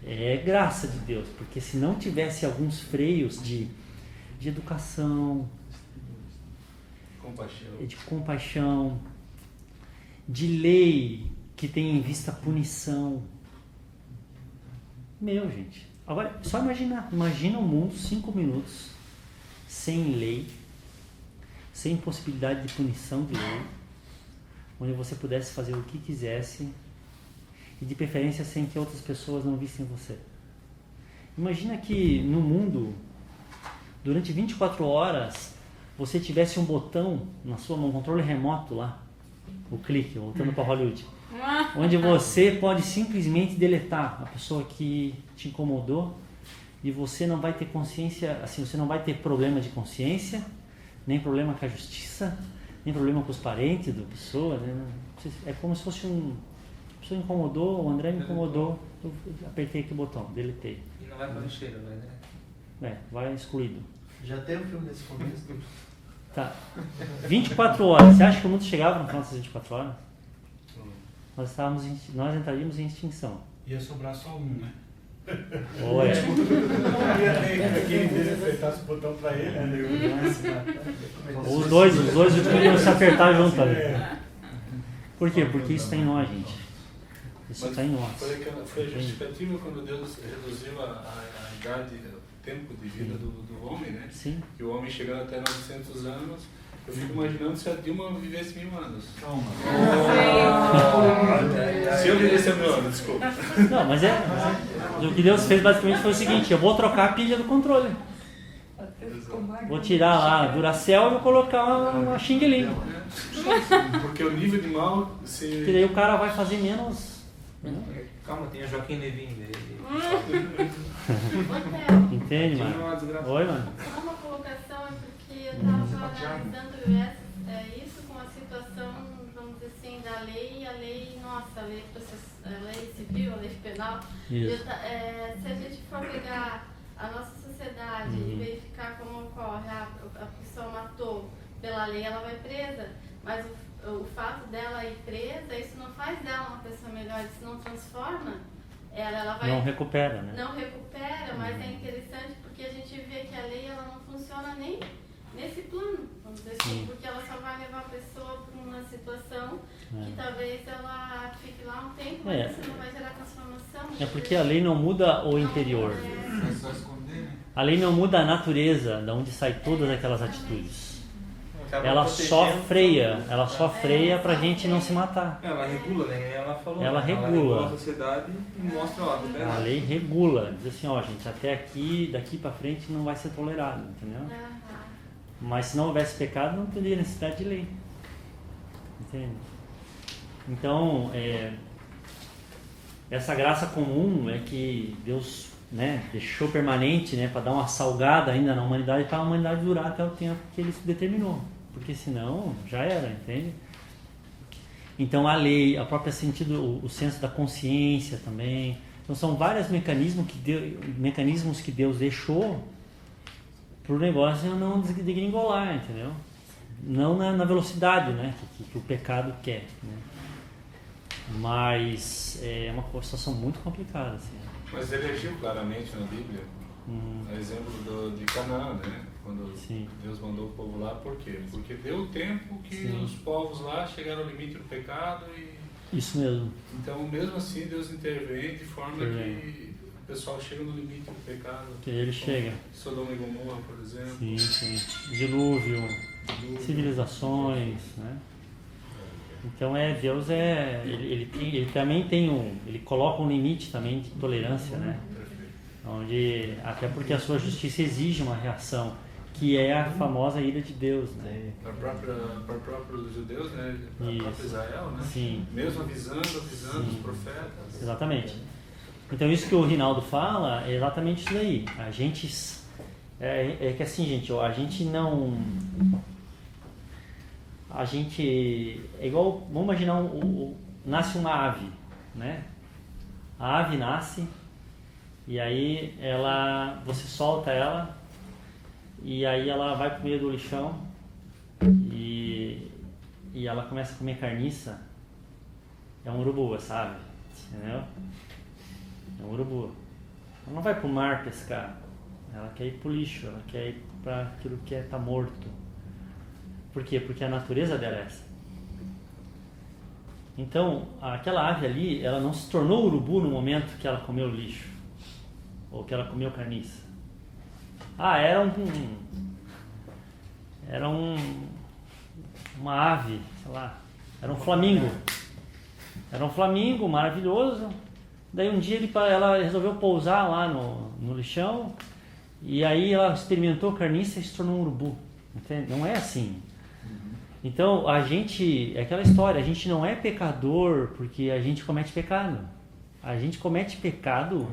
É graça de Deus, porque se não tivesse alguns freios de educação, de compaixão, de lei que tem em vista a punição, gente, agora só imagina um mundo 5 minutos sem lei, sem possibilidade de punição de lei, onde você pudesse fazer o que quisesse e de preferência sem que outras pessoas não vissem você. Imagina que no mundo, durante 24 horas, você tivesse um botão na sua mão, um controle remoto lá, o clique, voltando para Hollywood, onde você pode simplesmente deletar a pessoa que te incomodou e você não vai ter consciência, assim, você não vai ter problema de consciência, nem problema com a justiça, nem problema com os parentes da pessoa, né? É como se fosse a pessoa incomodou, o André me incomodou, eu apertei aqui o botão, deletei. E não vai para lixeira, né? Vai excluído. Já tem um filme desse começo? Tá. 24 horas. Você acha que o mundo chegava no final dessas 24 horas? Nós entraríamos em extinção. Ia sobrar só um, né? Ou é? Não ia ter quem apertasse o botão pra ele, né? Os dois podiam se apertar junto ali. Por quê? Porque isso está em nós, gente. Isso está em nós. Foi justificativa quando Deus reduziu a idade, o tempo de vida do homem, né? Sim. E o homem chegando até 900 anos. Eu fico imaginando se a Dilma vivesse 1000 anos. Se eu vivesse 1000 anos, desculpa. Não, mas o que Deus fez basicamente foi o seguinte: eu vou trocar a pilha do controle. Vou tirar lá a Duracell e vou colocar uma Xing Ling. Porque o nível de mal... Que daí o cara vai fazer menos... Calma, tem a Joaquim Levin dele. Entende, mano? Oi, mano. Só uma colocação, é porque eu estava analisando isso com a situação, vamos dizer assim, da lei, a lei civil, a lei penal. Se a gente for pegar a nossa sociedade e verificar como ocorre, a pessoa matou pela lei, ela vai presa, mas o fato dela ir presa, isso não faz dela uma pessoa melhor, isso não transforma ela vai... Não recupera, né? Não recupera, mas é interessante porque a gente vê que a lei ela não funciona nem nesse plano, vamos dizer assim, porque ela só vai levar a pessoa para uma situação que talvez ela fique lá um tempo, mas isso não vai gerar transformação. É porque a lei não muda o interior. É só esconder, né? A lei não muda a natureza, de onde saem todas aquelas atitudes. Ela só freia pra gente não se matar. Ela regula, né? Ela falou. Ela regula a sociedade e mostra, ó, a lei regula, diz assim, ó, gente, até aqui, daqui pra frente não vai ser tolerado, entendeu? Mas se não houvesse pecado, não teria necessidade de lei. Entende? Então, essa graça comum é que Deus, né, deixou permanente, né, para dar uma salgada ainda na humanidade, para a humanidade durar até o tempo que Ele determinou. Porque senão já era, entende? Então a lei, a própria sentido, o senso da consciência também. Então são vários mecanismos que Deus deixou para o negócio não degringolar, entendeu? Não na velocidade, né, que o pecado quer, né? Mas é uma situação muito complicada, assim. Mas ele agiu claramente na Bíblia, exemplo de Canaã, né? Quando Deus mandou o povo lá, por quê? Porque deu tempo que os povos lá chegaram ao limite do pecado e... Isso mesmo. Então, mesmo assim, Deus intervém de forma que o pessoal chega no limite do pecado. Que ele chega. Sodoma e Gomorra, por exemplo. Sim. Dilúvio, civilizações, né? Então Deus ele também ele coloca um limite também de tolerância, né? Onde, até porque a sua justiça exige uma reação, que é a famosa ira de Deus, né? Para os próprios judeus, né? Para o próprio Israel, né? Sim. Mesmo avisando os profetas. Exatamente. Então isso que o Rinaldo fala é exatamente isso daí. A gente é que assim, gente, a gente não... A gente é igual, vamos imaginar, nasce uma ave, né? A ave nasce e aí você solta ela e aí ela vai pro meio do lixão e ela começa a comer carniça. É um urubu, sabe? Entendeu? É um urubu. Ela não vai pro mar pescar, ela quer ir pro lixo, ela quer ir para aquilo que tá morto. Por quê? Porque a natureza dela é essa. Então, aquela ave ali, ela não se tornou urubu no momento que ela comeu lixo. Ou que ela comeu carniça. Era uma ave, sei lá. Era um flamingo. Era um flamingo maravilhoso. Daí um dia ela resolveu pousar lá no lixão. E aí ela experimentou carniça e se tornou um urubu. Entende? Não é assim. Então, é aquela história, a gente não é pecador porque a gente comete pecado. A gente comete pecado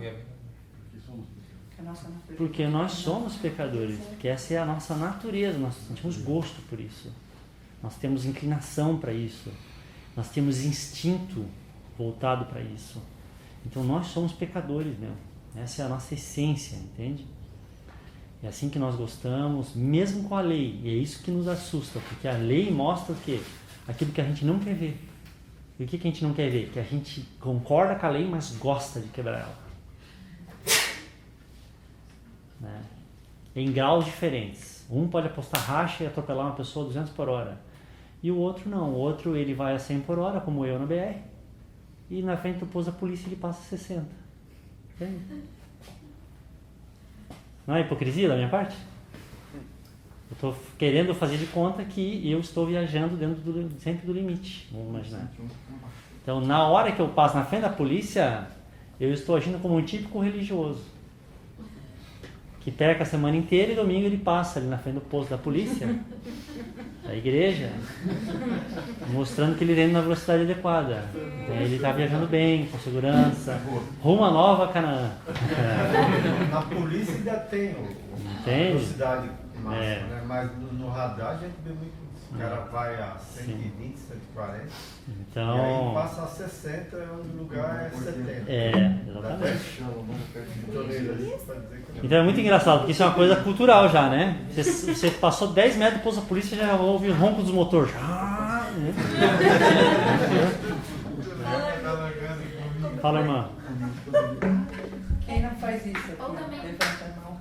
porque nós somos pecadores, porque essa é a nossa natureza, nós sentimos gosto por isso. Nós temos inclinação para isso. Nós temos instinto voltado para isso. Então, nós somos pecadores, meu. Essa é a nossa essência, entende? É assim que nós gostamos, mesmo com a lei. E é isso que nos assusta, porque a lei mostra o quê? Aquilo que a gente não quer ver. E o que a gente não quer ver? Que a gente concorda com a lei, mas gosta de quebrar ela. Né? Em graus diferentes. Um pode apostar racha e atropelar uma pessoa a 200 por hora. E o outro não. O outro ele vai a 100 por hora, como eu na BR. E na frente do posto da polícia ele passa a 60. Entende? Não é hipocrisia da minha parte? Eu estou querendo fazer de conta que eu estou viajando sempre do limite, vamos imaginar. Então, na hora que eu passo na frente da polícia, eu estou agindo como um típico religioso. Que peca a semana inteira e domingo ele passa ali na frente do posto da polícia, da igreja, mostrando que ele vem na velocidade adequada. Ele está viajando bem, com segurança, rumo a Nova Canaã. Na polícia ainda tem a velocidade máxima, né? Mas no radar a gente vê muito isso. O cara vai a 120, 140, então, e aí passa a 60, onde o lugar é 70. Exatamente. Então é muito engraçado, porque isso é uma coisa cultural já, né? Você passou 10 metros do posto da polícia e já ouve o ronco dos motores. Fala, irmã. Quem não faz isso? Ou também. Levanta a mão.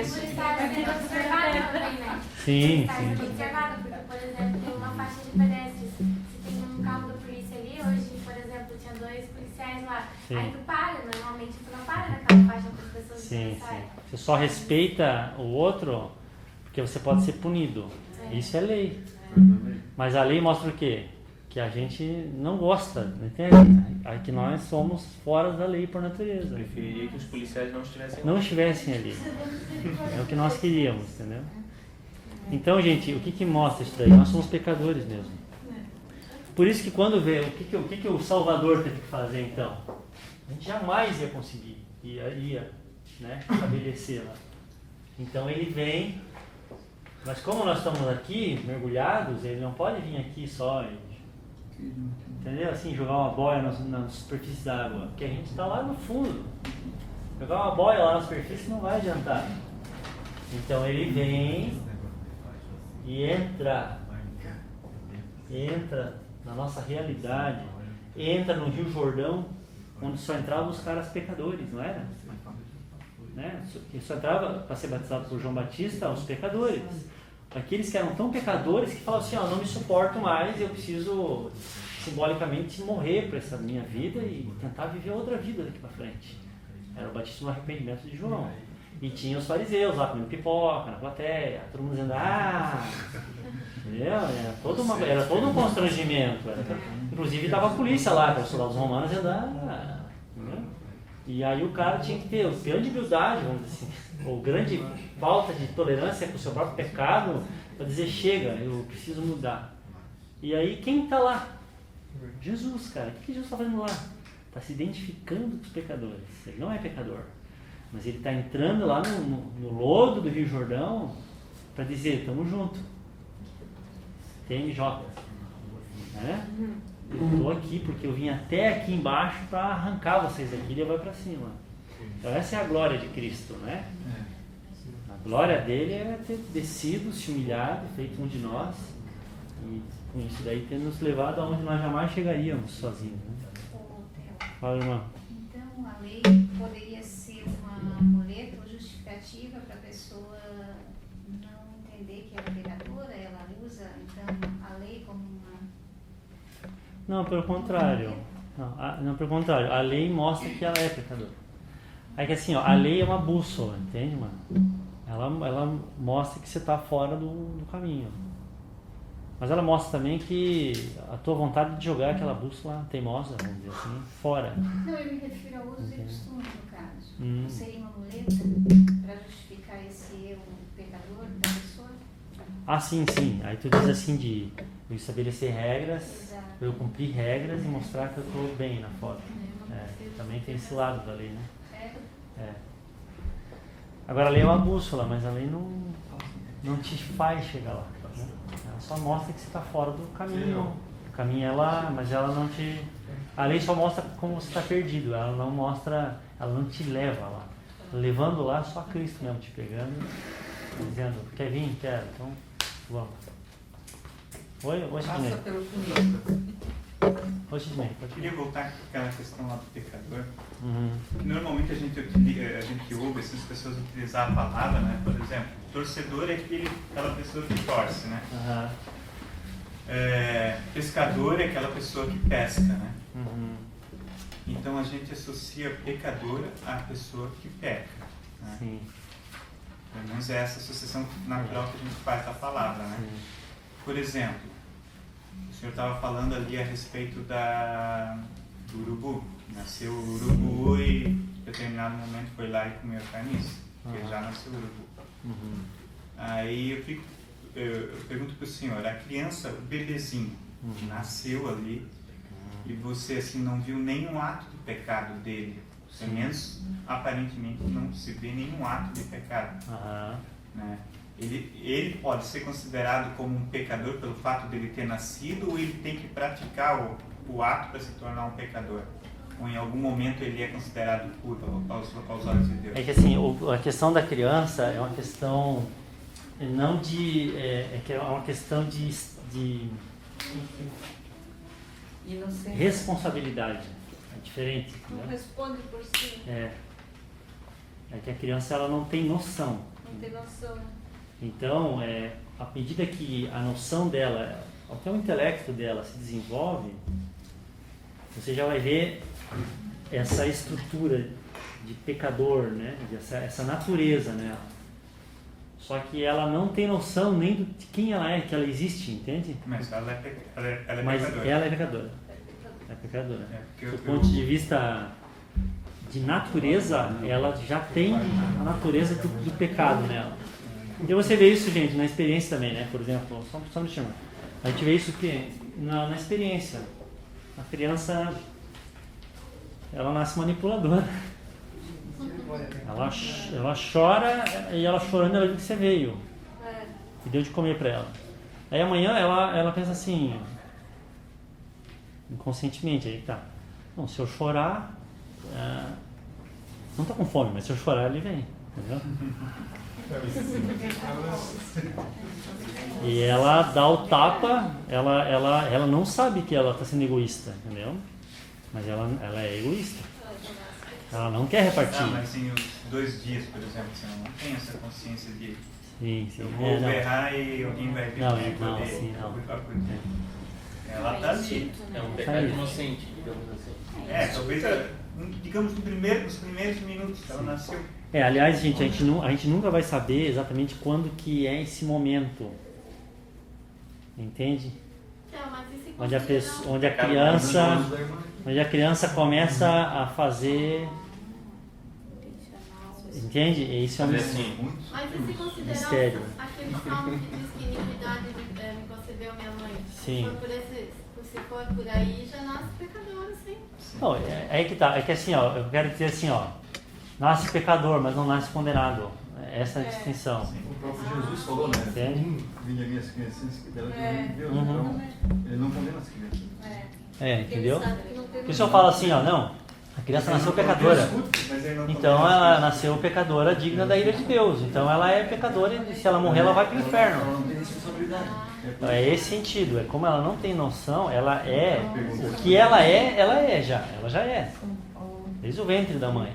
Estar sendo observada também, né? Sim, Estar sim. sendo observada, porque, por exemplo, tem uma faixa de pedestres. Se tem um carro da polícia ali, hoje, por exemplo, tinha 2 policiais lá. Sim. Aí tu para, normalmente tu não para naquela faixa para as pessoas Sim, passarem. sim. Você só respeita o outro porque você pode ser punido. Isso é lei. Mas a lei mostra o quê? Que a gente não gosta, entende? Que nós somos fora da lei por natureza. Eu preferiria que os policiais não estivessem ali. É o que nós queríamos, entendeu? Então, gente, o que mostra isso daí? Nós somos pecadores mesmo. Por isso que quando vê, o que o Salvador teve que fazer então? A gente jamais ia conseguir, ia né, estabelecê-la. Então ele vem, mas como nós estamos aqui mergulhados, ele não pode vir aqui só, entendeu? Assim, jogar uma boia na superfície da água, porque a gente está lá no fundo. Jogar uma boia lá na superfície não vai adiantar. Então ele vem e entra na nossa realidade, entra no Rio Jordão, onde só entravam os caras pecadores, não era? Né? Só entrava para ser batizado por João Batista os pecadores. Aqueles que eram tão pecadores que falavam assim, não me suporto mais, eu preciso simbolicamente morrer para essa minha vida e tentar viver outra vida daqui para frente. Era o batismo no arrependimento de João. E tinha os fariseus lá comendo pipoca na plateia, todo mundo dizendo, entendeu? Era todo um constrangimento. Inclusive estava a polícia lá, os soldados romanos dizendo, e aí o cara tinha que ter grande humildade, vamos dizer assim, ou grande falta de tolerância com o seu próprio pecado, para dizer, chega, eu preciso mudar. E aí quem está lá? Jesus, cara. O que Jesus está fazendo lá? Está se identificando com os pecadores. Ele não é pecador, mas ele está entrando lá no lodo do Rio Jordão para dizer, estamos juntos. TMJ. Né? Eu estou aqui porque eu vim até aqui embaixo para arrancar vocês daqui e levar para cima. Então essa é a glória de Cristo, né? A glória dele é ter descido, se humilhado, feito um de nós, e com isso daí ter nos levado aonde nós jamais chegaríamos sozinhos. Né? Fala, irmã. Então a lei poderia ser uma muleta ou justificativa para a pessoa não entender que ela é pecadora, ela usa então a lei como uma... Não, pelo contrário. Não, pelo contrário. A lei mostra que ela é pecadora. É que assim, a lei é uma bússola, entende, mano? Ela mostra que você está fora do caminho. Mas ela mostra também que a tua vontade de jogar aquela bússola teimosa, vamos dizer assim, fora. Não, eu me refiro ao uso e costume, no caso. Não seria uma muleta para justificar esse eu pecador da pessoa? Sim. Aí tu diz assim de eu estabelecer regras, exato, eu cumprir regras e mostrar que eu estou bem na foto. Também tem esse lado da lei, né? Agora a lei é uma bússola, mas a lei não te faz chegar lá. Né? Ela só mostra que você está fora do caminho. O caminho é lá, mas ela não te... A lei só mostra como você está perdido, ela não mostra, ela não te leva lá. Levando lá só Cristo mesmo te pegando, dizendo, quer vir? Quero, então vamos. Oi, Sidney. Passa pelo comigo. Oi, Sidney. Eu queria voltar com aquela questão lá do pecador. Normalmente a gente ouve essas pessoas utilizar a palavra, né? Por exemplo, torcedor é aquela pessoa que torce, né? Pescador é aquela pessoa que pesca, né? Então a gente associa pecador à pessoa que peca. Né? Sim. Pelo menos é essa associação natural que a gente faz da palavra, né? Sim. Por exemplo, o senhor estava falando ali a respeito do urubu. Nasceu o urubu e em determinado momento foi lá e comeu a carniça, porque já nasceu o urubu. Aí eu pergunto para o senhor, a criança, o bebezinho, nasceu ali e você assim não viu nenhum ato de pecado dele, pelo menos aparentemente não se vê nenhum ato de pecado. Né? Ele pode ser considerado como um pecador pelo fato dele ter nascido, ou ele tem que praticar o ato para se tornar um pecador? Ou em algum momento ele é considerado puro aos olhos de Deus? É que assim, a questão da criança é uma questão não de... é uma questão de Inocência. Responsabilidade. É diferente. Não Né? responde por si. É que a criança ela não tem noção. Não tem noção. Então, à medida que a noção dela, até o intelecto dela se desenvolve, você já vai ver essa estrutura de pecador, né? Essa natureza nela. Só que ela não tem noção nem de quem ela é, que ela existe, entende? Mas ela é pecadora. Mas ela é pecadora. É pecadora. Do ponto de vista de natureza, ela já tem a natureza do pecado nela. Então você vê isso, gente, na experiência também, né? Por exemplo, só um minutinho. A gente vê isso na experiência. A criança, ela nasce manipuladora. Ela chora e ela chorando, ela viu que você veio. E deu de comer pra ela. Aí amanhã ela pensa assim, inconscientemente, aí tá. Não, se eu chorar, não tô com fome, mas se eu chorar ele vem, entendeu? E ela dá o tapa, ela não sabe que ela está sendo egoísta, entendeu? Mas ela é egoísta. Ela não quer repartir. Mas em os 2 dias, por exemplo, você não tem essa consciência de sim. Eu vou berrar e alguém vai não. Ela está ali. É um pecado inocente, digamos assim. Talvez, digamos, nos primeiros minutos que ela nasceu. Aliás, gente, a gente nunca vai saber exatamente quando que é esse momento. Entende? Onde a criança começa a fazer. Entende? Isso é um mistério. Mas e se considerar aquele salmo que diz que iniquidade me concebeu minha mãe? Sim. Se for por aí, já nasce pecador, assim. Não, é que tá. É que assim, ó, eu quero dizer assim, ó. Nasce pecador, mas não nasce condenado. Essa é a distinção. O próprio Jesus falou, né? Entende? Vinha minhas crianças que dela de Deus. Então, ele não condena as crianças. Entendeu? Por isso eu falo assim, ó, não. A criança nasceu pecadora. Então ela nasceu pecadora digna da ira de Deus. Então ela é pecadora e se ela morrer ela vai para o inferno. Ela não tem responsabilidade. Então é esse sentido. É como ela não tem noção, ela é. O que ela já. Ela já é. Desde o ventre da mãe.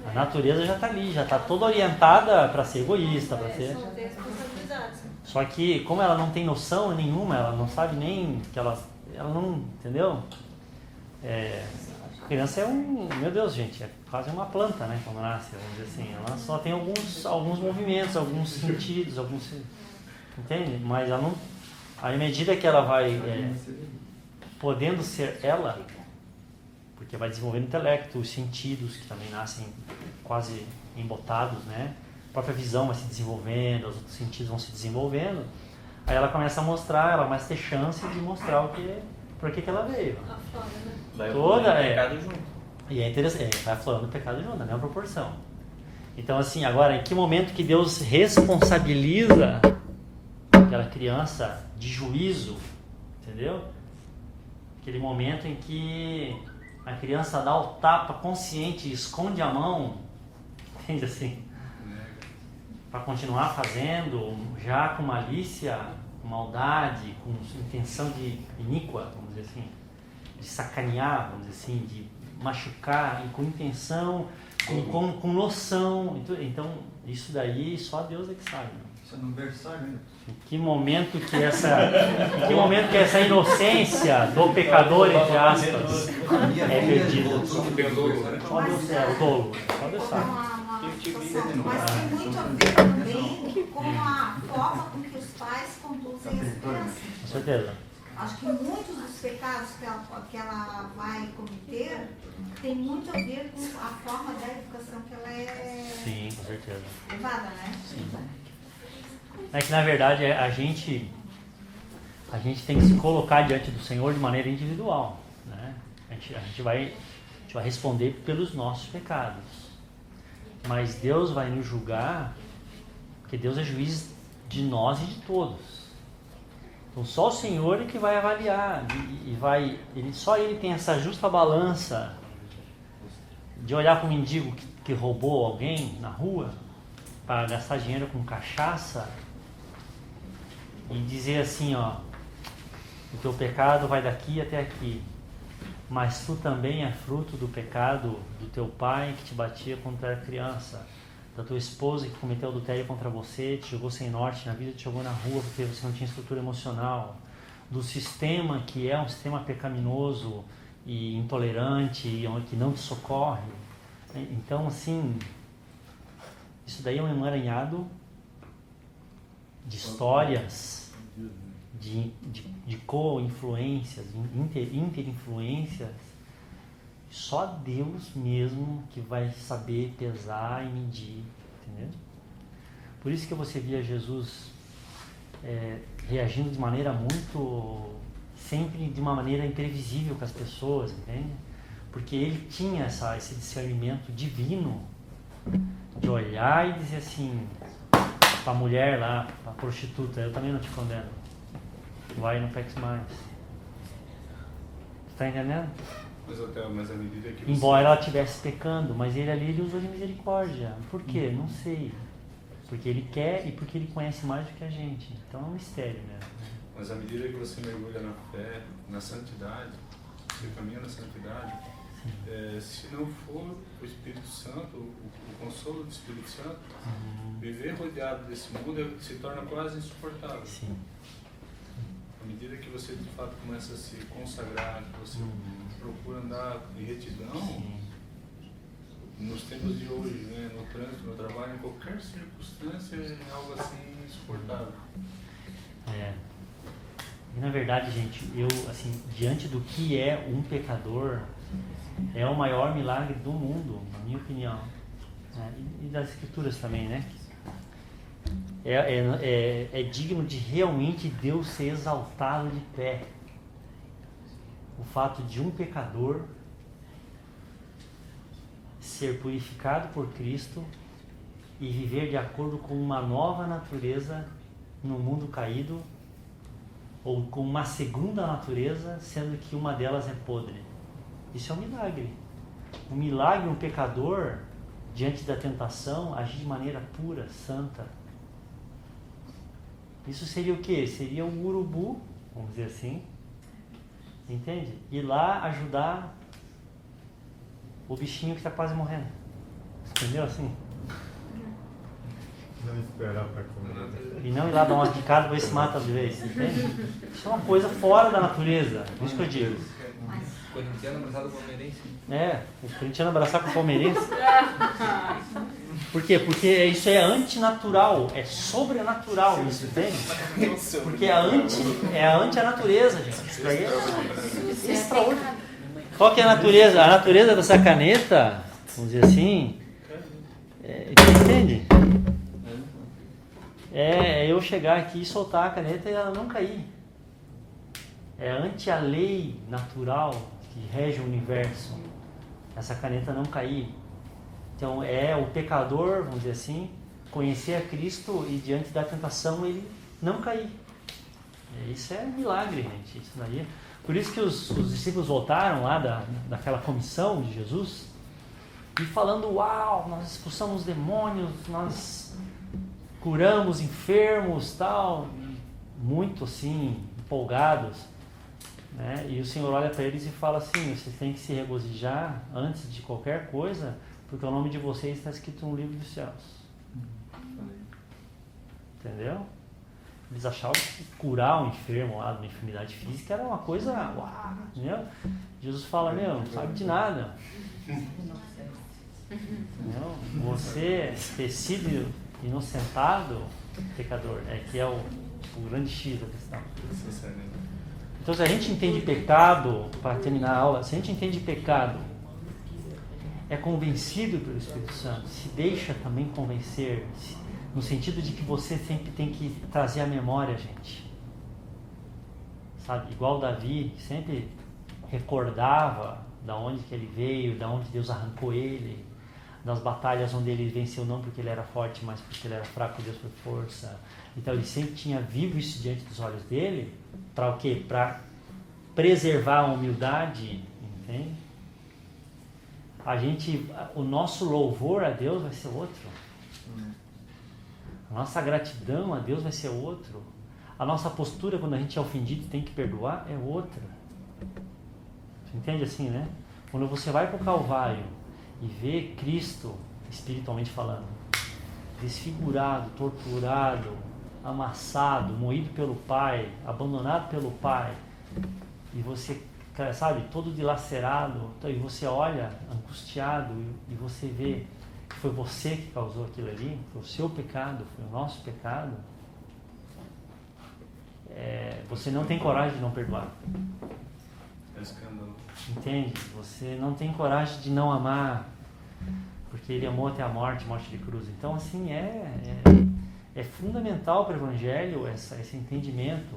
A natureza já está ali, já está toda orientada para ser egoísta, para ser. Só que como ela não tem noção nenhuma, ela não sabe nem que ela não, entendeu? A criança meu Deus, gente, é quase uma planta, né? Quando nasce, vamos dizer assim, ela só tem alguns movimentos, alguns sentidos, entende? Mas ela não, à medida que ela vai podendo ser ela, porque vai desenvolvendo o intelecto, os sentidos que também nascem quase embotados, né? A própria visão vai se desenvolvendo, os outros sentidos vão se desenvolvendo. Aí ela começa a mostrar, ela começa a ter chance de mostrar por que ela veio. Vai toda pecado junto. E é interessante, vai aflorando o pecado junto, na mesma proporção. Então assim, agora em que momento que Deus responsabiliza aquela criança de juízo, entendeu? Aquele momento em que a criança dá o tapa consciente e esconde a mão, entende assim? Para continuar fazendo, já com malícia, com maldade, com intenção de iníqua, vamos dizer assim, de sacanear, vamos dizer assim, de machucar, e com intenção, com noção. Então, isso daí só Deus é que sabe. Isso é no versário, né? Em que momento que essa inocência do pecador, entre aspas, é perdida? Só Deus sabe, o tolo. Só Deus sabe. Mas tem muito a ver também com a forma com que os pais conduzem as crianças. Com certeza. Acho que muitos dos pecados que ela vai cometer tem muito a ver com a forma da educação que ela é. Sim, com certeza. Levada, né? Sim. É que na verdade a gente tem que se colocar diante do Senhor de maneira individual, né? A gente vai responder pelos nossos pecados, mas Deus vai nos julgar, porque Deus é juiz de nós e de todos. Então só o Senhor é que vai avaliar só Ele tem essa justa balança de olhar para um mendigo que roubou alguém na rua para gastar dinheiro com cachaça e dizer assim, ó, O teu pecado vai daqui até aqui. Mas tu também é fruto do pecado do teu pai que te batia quando tu era criança. Da tua esposa que cometeu adultério contra você, te jogou sem norte na vida, te jogou na rua porque você não tinha estrutura emocional. Do sistema que é um sistema pecaminoso e intolerante e que não te socorre. Então, assim, isso daí é um emaranhado de histórias, de co-influências, interinfluências. Só Deus mesmo que vai saber pesar e medir, entendeu? Por isso que você via Jesus reagindo de maneira sempre de uma maneira imprevisível com as pessoas, entende? Porque ele tinha esse discernimento divino de olhar e dizer assim para a mulher lá, para a prostituta, eu também não te condeno, vai e não peques mais. Está entendendo? Mas à medida que embora ela estivesse pecando, mas ele usou de misericórdia. Por quê? Não sei. Porque ele quer e porque ele conhece mais do que a gente. Então é um mistério mesmo. Mas à medida que você mergulha na fé, na santidade, você caminha na santidade, se não for o Espírito Santo, o consolo do Espírito Santo, viver rodeado desse mundo se torna quase insuportável. Sim. À medida que você de fato começa a se consagrar, que você procura andar em retidão, nos tempos de hoje, né, no trânsito, no trabalho, em qualquer circunstância, é algo assim insuportável. E na verdade, gente, eu, assim, diante do que é um pecador, é o maior milagre do mundo, na minha opinião. E das Escrituras também, né? É digno de realmente Deus ser exaltado de pé. O fato de um pecador ser purificado por Cristo e viver de acordo com uma nova natureza no mundo caído, ou com uma segunda natureza, sendo que uma delas é podre. Isso é um milagre. Um milagre, um pecador, diante da tentação, agir de maneira pura, santa. Isso seria o quê? Seria um urubu, vamos dizer assim, entende? Ir lá ajudar o bichinho que está quase morrendo. Entendeu assim? Não esperar para comer. E não ir lá dar umas picadas para ver se mata de vez, entende? Isso é uma coisa fora da natureza, por isso que eu digo. Corintiano abraçado com o palmeirense. O corintiano abraçar com o palmeirense. Por quê? Porque isso é antinatural, é sobrenatural isso, entende? Porque é a natureza, gente. Isso daí é extraordinário. Qual que é a natureza? A natureza dessa caneta, vamos dizer assim, entende? É eu chegar aqui e soltar a caneta e ela não cair. É ante a lei natural que rege o universo, essa caneta não cair. Então é o pecador, vamos dizer assim, conhecer a Cristo e diante da tentação ele não cair. Isso é um milagre, gente. Isso daí. Por isso que os discípulos voltaram lá daquela comissão de Jesus e falando, uau, nós expulsamos demônios, nós curamos enfermos, tal, muito assim, empolgados, né? E o Senhor olha para eles e fala assim, vocês têm que se regozijar antes de qualquer coisa, porque o nome de vocês está escrito no livro dos céus. Entendeu? Eles achavam que curar um enfermo lá de uma enfermidade física era uma coisa, uau, entendeu? Jesus fala, não sabe de nada. Não, você ter sido inocentado, pecador, que é o grande X da questão. Então, se a gente entende pecado, para terminar a aula, se a gente entende pecado, é convencido pelo Espírito Santo, se deixa também convencer, no sentido de que você sempre tem que trazer a memória, gente. Sabe, igual Davi, sempre recordava da onde que ele veio, da onde Deus arrancou ele, das batalhas onde ele venceu não porque ele era forte, mas porque ele era fraco, Deus por força. Então ele sempre tinha vivo isso diante dos olhos dele, para o quê? Para preservar a humildade, entende? O nosso louvor a Deus vai ser outro. A nossa gratidão a Deus vai ser outro. A nossa postura quando a gente é ofendido e tem que perdoar é outra. Você entende assim, né? Quando você vai para o Calvário e vê Cristo, espiritualmente falando, desfigurado, torturado, amassado, moído pelo Pai, abandonado pelo Pai, e você, sabe, todo dilacerado, e você olha angustiado e você vê que foi você que causou aquilo ali, foi o seu pecado, foi o nosso pecado, você não tem coragem de não perdoar. É escândalo. Entende? Você não tem coragem de não amar, porque ele amou até a morte de cruz. Então, assim, é fundamental para o Evangelho esse entendimento.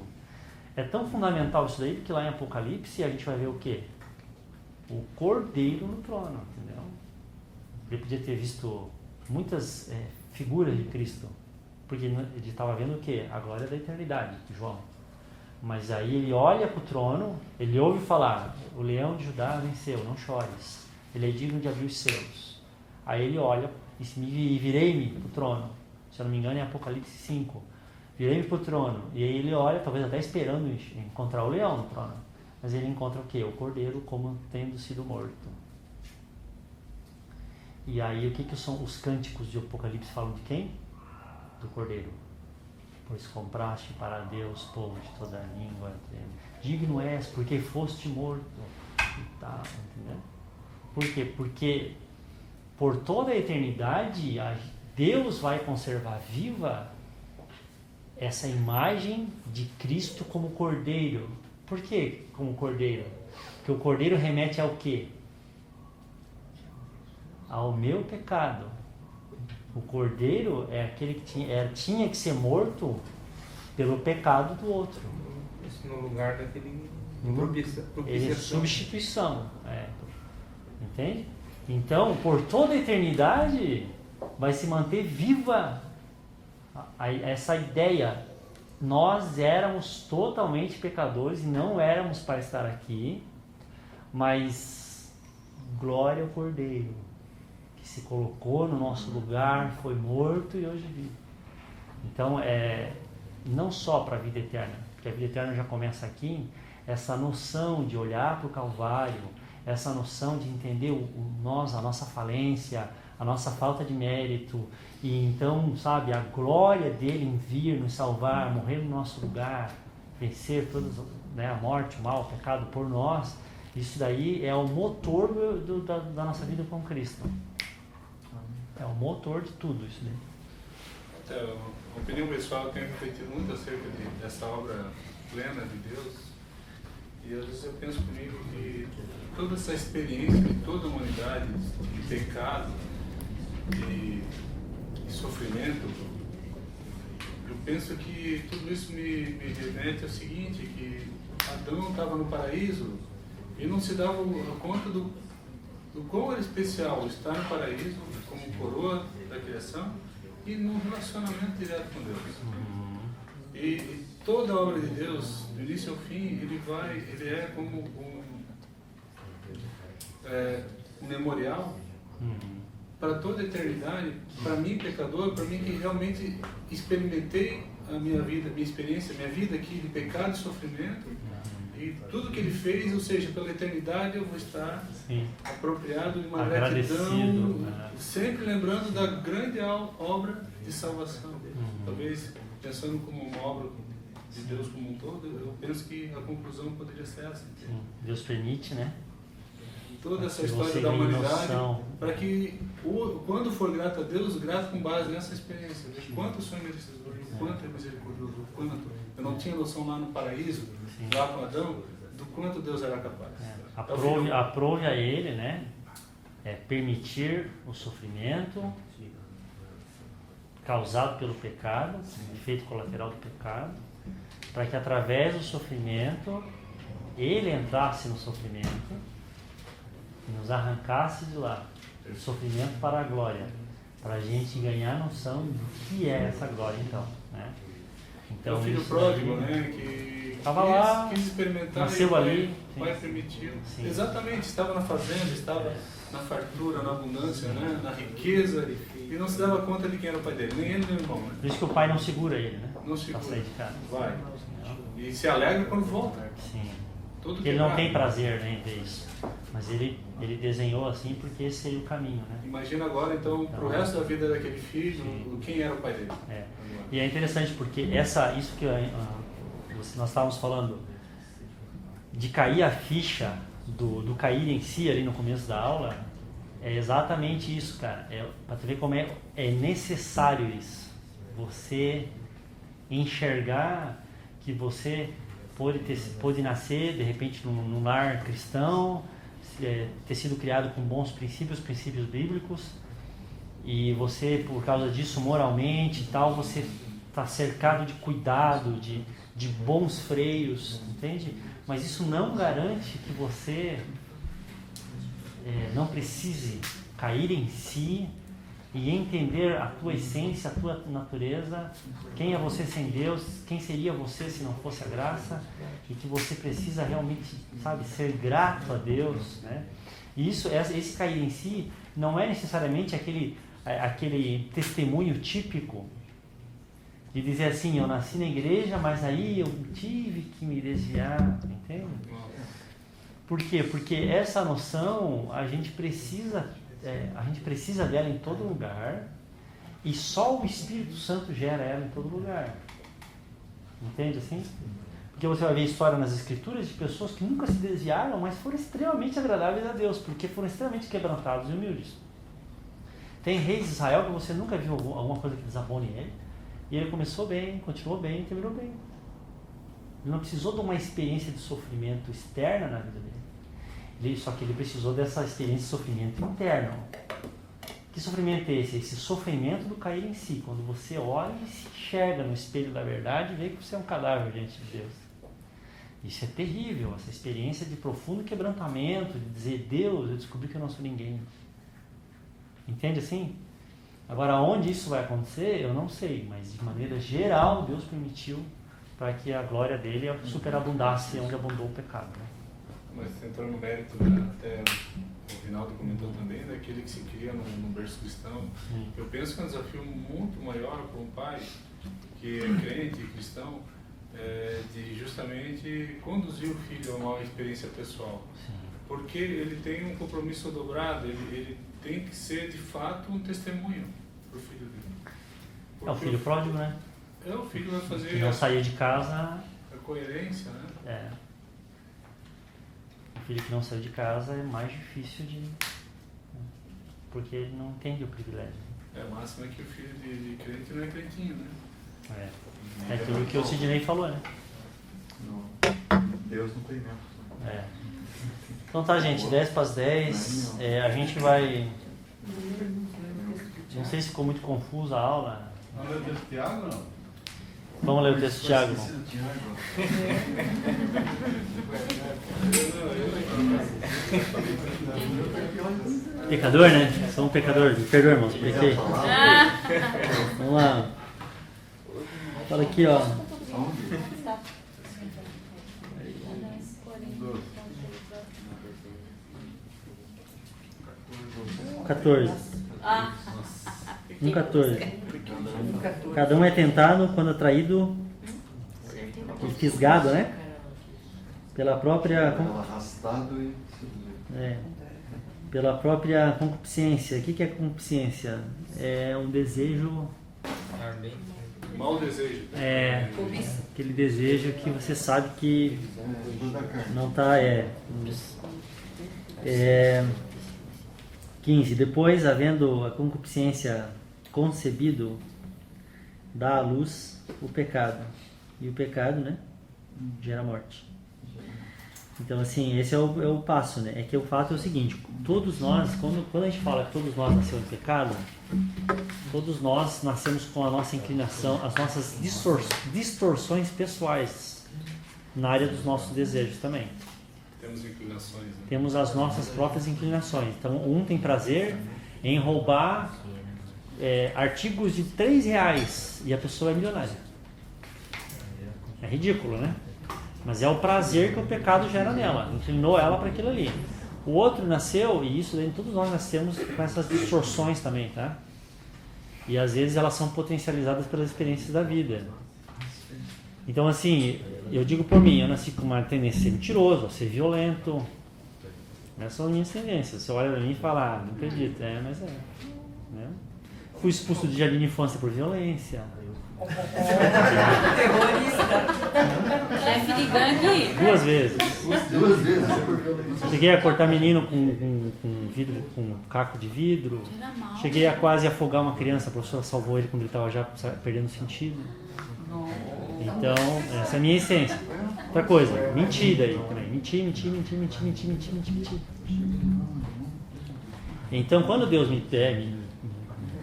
É tão fundamental isso daí, porque lá em Apocalipse a gente vai ver o quê? O Cordeiro no trono, entendeu? Ele podia ter visto muitas figuras de Cristo, porque ele estava vendo o quê? A glória da eternidade, João. Mas aí ele olha para o trono, ele ouve falar, o leão de Judá venceu, não chores, ele é digno de abrir os selos. Aí ele olha e virei-me para o trono, se eu não me engano é Apocalipse 5, virei-me para o trono, e aí ele olha, talvez até esperando encontrar o leão no trono, mas ele encontra o quê? O cordeiro como tendo sido morto. E aí o que são os cânticos de Apocalipse falam de quem? Do cordeiro. Pois compraste para Deus povo de toda a língua, digno és, porque foste morto, e tal, entendeu? Por quê? Porque por toda a eternidade Deus vai conservar viva essa imagem de Cristo como cordeiro. Por que como cordeiro? Porque o cordeiro remete ao quê? Ao meu pecado. O cordeiro é aquele que tinha que ser morto pelo pecado do outro. Isso no lugar daquele propiciação. Ele é substituição. Entende? Então, por toda a eternidade, vai se manter viva essa ideia. Nós éramos totalmente pecadores e não éramos para estar aqui, mas glória ao Cordeiro, se colocou no nosso lugar, foi morto e hoje vive. Então, não só para a vida eterna, porque a vida eterna já começa aqui, essa noção de olhar para o Calvário, essa noção de entender a nossa falência, a nossa falta de mérito, e então, sabe, a glória dele em vir nos salvar, morrer no nosso lugar, vencer todas, a morte, o mal, o pecado por nós, isso daí é o motor da nossa vida com Cristo. É o motor de tudo isso daí. A opinião pessoal, eu tenho refletido muito acerca dessa obra plena de Deus, e às vezes eu penso comigo que toda essa experiência de toda a humanidade, de pecado e sofrimento, eu penso que tudo isso me remete ao seguinte, que Adão estava no paraíso e não se dava conta do quão era especial estar no paraíso como coroa da criação e num relacionamento direto com Deus. E toda a obra de Deus, do início ao fim, ele é como um memorial para toda a eternidade, para mim pecador, para mim que realmente experimentei a minha vida, minha experiência, minha vida aqui de pecado e sofrimento. E tudo que ele fez, ou seja, pela eternidade eu vou estar apropriado de uma gratidão, sempre lembrando da grande obra de salvação. Talvez, pensando como uma obra de Deus como um todo, eu penso que a conclusão poderia ser essa. Deus permite, né? Toda essa história da humanidade, para que, quando for grato a Deus, grato com base nessa experiência. De quanto sou merecedor, o quanto é misericordioso, o quanto eu não tinha noção lá no paraíso, lá com Adão, do quanto Deus era capaz. Aprove a ele, né? Permitir o sofrimento causado pelo pecado, efeito colateral do pecado, para que através do sofrimento ele entrasse no sofrimento e nos arrancasse de lá, do sofrimento para a glória, para a gente ganhar noção do que é essa glória, então, né? Então, o filho pródigo, né, que estava lá, quis experimentar, nasceu ali, o pai permitiu. Sim. Exatamente, estava na fazenda, estava na fartura, na abundância, né, na riqueza, e não se dava conta de quem era o pai dele, nem ele nem o irmão. Né? Por isso que o pai não segura ele, né? Não se para sair de casa. Vai. E se alegra quando volta. Sim. Todo Ele não tem prazer, né, em ver isso. Mas ele desenhou assim porque esse seria o caminho, né? Imagina agora, então, pro resto da vida daquele filho, quem era o pai dele. E é interessante porque isso que nós estávamos falando, de cair a ficha do cair em si ali no começo da aula, é exatamente isso, cara. Para tu ver como é necessário isso. Você enxergar que você pode nascer, de repente, num lar cristão, ter sido criado com bons princípios bíblicos, e você, por causa disso, moralmente e tal, você está cercado de cuidado, de bons freios, entende? Mas isso não garante que você não precise cair em si e entender a tua essência, a tua natureza, quem é você sem Deus, quem seria você se não fosse a graça, e que você precisa realmente, sabe, ser grato a Deus, né? E esse cair em si não é necessariamente aquele testemunho típico de dizer assim, eu nasci na igreja, mas aí eu tive que me desviar, entende? Por quê? Porque essa noção a gente precisa dela em todo lugar, e só o Espírito Santo gera ela em todo lugar. Entende assim? Porque você vai ver história nas Escrituras de pessoas que nunca se desviaram, mas foram extremamente agradáveis a Deus, porque foram extremamente quebrantados e humildes. Tem reis de Israel que você nunca viu alguma coisa que desabone ele, e ele começou bem, continuou bem e terminou bem. Ele não precisou de uma experiência de sofrimento externa na vida dele. Só que ele precisou dessa experiência de sofrimento interno. Que sofrimento é esse? Esse sofrimento do cair em si. Quando você olha e se enxerga no espelho da verdade e vê que você é um cadáver diante de Deus. Isso é terrível, essa experiência de profundo quebrantamento, de dizer, Deus, eu descobri que eu não sou ninguém. Entende assim? Agora, onde isso vai acontecer, eu não sei, mas de maneira geral, Deus permitiu para que a glória dele superabundasse onde abundou o pecado. Né? Mas entrando no mérito, até o Rinaldo comentou também, daquele que se cria no berço cristão, eu penso que é um desafio muito maior para um pai que é crente e cristão, de justamente conduzir o filho a uma experiência pessoal. Sim. Porque ele tem um compromisso dobrado, ele tem que ser de fato um testemunho para o filho dele. Porque é o filho pródigo, né? O filho vai fazer... Que não saiu de casa... A coerência, né? O filho que não saiu de casa é mais difícil de... Porque ele não entende o privilégio. O máximo é que o filho de crente não é crentinho, né? É aquilo que o Sidney falou, né? Deus não tem mesmo. Então tá, gente, 10 para as 10. A gente vai... Não sei se ficou muito confusa a aula. Vamos ler o texto de Tiago, não? Vamos ler o texto de Tiago. Pecador, né? Sou um pecador. Me perdoa, irmãos. Pequei. Vamos lá. Fala aqui, ó. 14. 1,14. Cada um é tentado quando atraído e fisgado, né? Pela própria... Arrastado e... pela própria concupiscência. O que é concupiscência? É um desejo... Mau desejo. Aquele desejo que você sabe que não está... 15. Depois, havendo a concupiscência concebido, dá à luz o pecado. E o pecado, né, gera morte. Então, assim, esse é o passo, né? É que o fato é o seguinte, todos nós, quando a gente fala que todos nós nascemos em pecado, todos nós nascemos com a nossa inclinação, as nossas distorções pessoais na área dos nossos desejos também. Temos inclinações, né? Temos as nossas próprias inclinações. Então, um tem prazer em roubar artigos de R$3 e a pessoa é milionária. É ridículo, né? Mas é o prazer que o pecado gera nela. Inclinou ela para aquilo ali. O outro nasceu, e isso todos nós nascemos com essas distorções também, tá? E às vezes elas são potencializadas pelas experiências da vida. Então, assim, eu digo por mim, eu nasci com uma tendência a ser mentiroso, a ser violento. Essas são as minhas tendências. Você olha pra mim e fala, não acredito, mas é. Né? Fui expulso de jardim de infância por violência. Terrorista. Chefe de gangue. 2 vezes. 2 vezes? Cheguei a cortar menino com vidro, com caco de vidro. Cheguei a quase afogar uma criança, a professora salvou ele quando ele estava já perdendo sentido. Então, essa é a minha essência. Outra coisa, mentir daí também. Mentir. Então, quando Deus me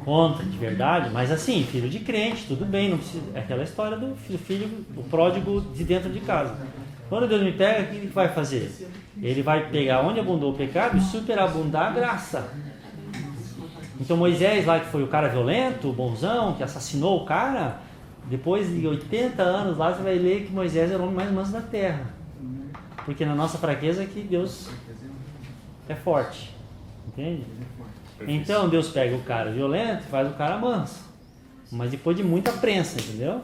encontra de verdade, mas assim, filho de crente, tudo bem, não precisa, é aquela história do filho, o pródigo de dentro de casa. Quando Deus me pega, o que ele vai fazer? Ele vai pegar onde abundou o pecado e superabundar a graça. Então Moisés lá, que foi o cara violento, o bonzão, que assassinou o cara, depois de 80 anos lá, você vai ler que Moisés era o homem mais manso da terra. Porque na nossa fraqueza é que Deus é forte. Entende? Então Deus pega o cara violento e faz o cara manso. Mas depois de muita prensa, entendeu?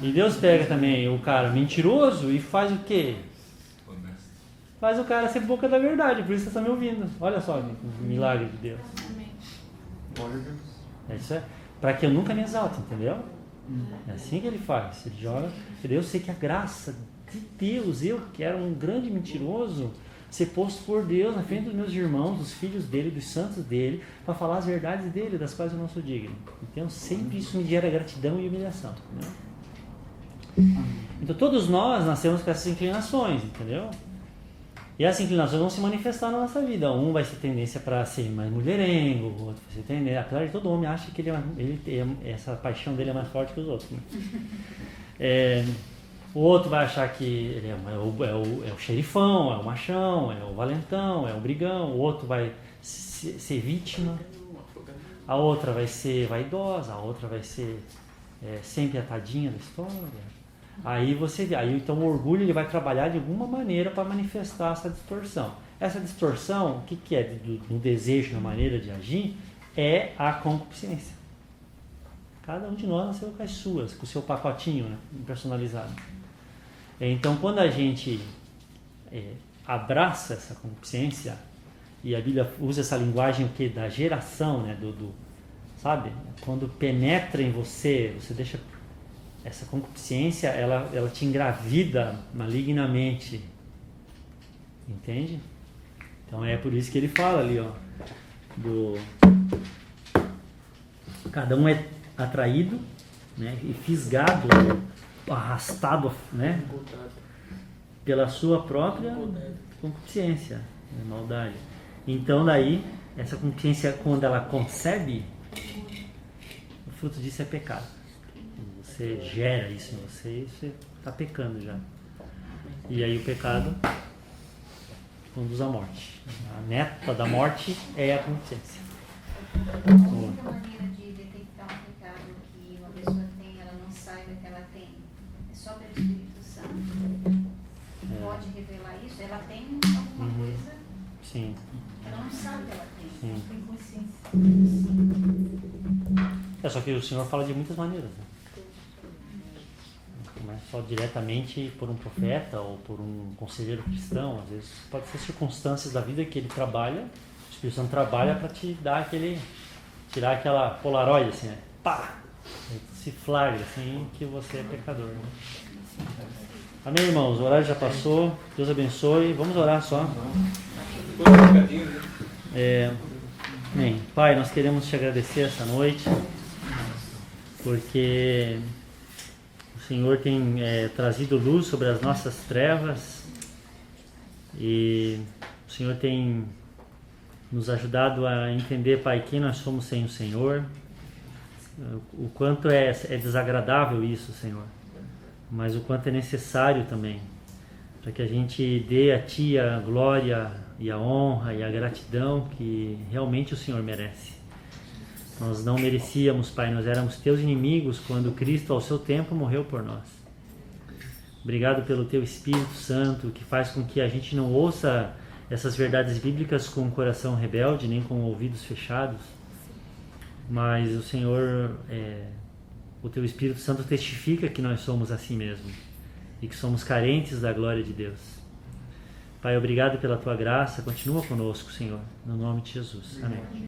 E Deus pega também o cara mentiroso e faz o quê? Faz o cara ser boca da verdade. Por isso você está me ouvindo. Olha só o milagre de Deus. É isso, para que eu nunca me exalte, entendeu? É assim que ele faz. Ele joga. Eu sei que a graça de Deus, eu que era um grande mentiroso, ser posto por Deus na frente dos meus irmãos, dos filhos dele, dos santos dele, para falar as verdades dele, das quais eu não sou digno. Então sempre isso me gera gratidão e humilhação. Entendeu? Então todos nós nascemos com essas inclinações, entendeu? E essas inclinações vão se manifestar na nossa vida. Um vai ter tendência para ser mais mulherengo, o outro vai ter tendência. Apesar de todo homem acha que essa paixão dele é mais forte que os outros. Né? O outro vai achar que ele é o xerifão, é o machão, é o valentão, é o brigão. O outro vai ser vítima. A outra vai ser vaidosa, a outra vai ser sempre a tadinha da história. Aí você vê, então o orgulho ele vai trabalhar de alguma maneira para manifestar essa distorção. Essa distorção, o que é do desejo, na maneira de agir, é a concupiscência. Cada um de nós nasceu com as suas, com o seu pacotinho, né, personalizado. Então quando a gente abraça essa concupiscência, e a Bíblia usa essa linguagem da geração, né, sabe? Quando penetra em você, você deixa... Essa concupiscência, ela te engravida malignamente. Entende? Então é por isso que ele fala ali, ó, cada um é atraído, né, e fisgado, arrastado, né, pela sua própria concupiscência, né, maldade. Então daí, essa concupiscência, quando ela concebe, o fruto disso é pecado. Você gera isso em você e você está pecando já. E aí o pecado conduz à morte. A meta da morte é a concupiscência. A única maneira de detectar um pecado que uma pessoa tem, ela não saiba que ela tem, é só pelo Espírito Santo. Pode revelar isso? Ela tem alguma coisa? Sim. Ela não sabe que ela tem. Sim. Tem consciência. Só que o Senhor fala de muitas maneiras, né? Não é só diretamente por um profeta ou por um conselheiro cristão. Às vezes pode ser circunstâncias da vida que ele trabalha, o Espírito Santo trabalha para te dar tirar aquela polaroid assim, né? Pá! Se flagra assim que você é pecador, né? Amém, irmãos? O horário já passou. Deus abençoe. Vamos orar só. Amém. Pai, nós queremos te agradecer essa noite, porque o Senhor tem trazido luz sobre as nossas trevas e o Senhor tem nos ajudado a entender, Pai, quem nós somos sem o Senhor, o quanto é desagradável isso, Senhor, mas o quanto é necessário também, para que a gente dê a Ti a glória e a honra e a gratidão que realmente o Senhor merece. Nós não merecíamos, Pai, nós éramos Teus inimigos quando Cristo ao seu tempo morreu por nós. Obrigado pelo Teu Espírito Santo, que faz com que a gente não ouça essas verdades bíblicas com o coração rebelde, nem com ouvidos fechados, mas o Senhor o Teu Espírito Santo testifica que nós somos assim mesmo e que somos carentes da glória de Deus. Pai, obrigado pela Tua graça, continua conosco, Senhor, no nome de Jesus. Amém.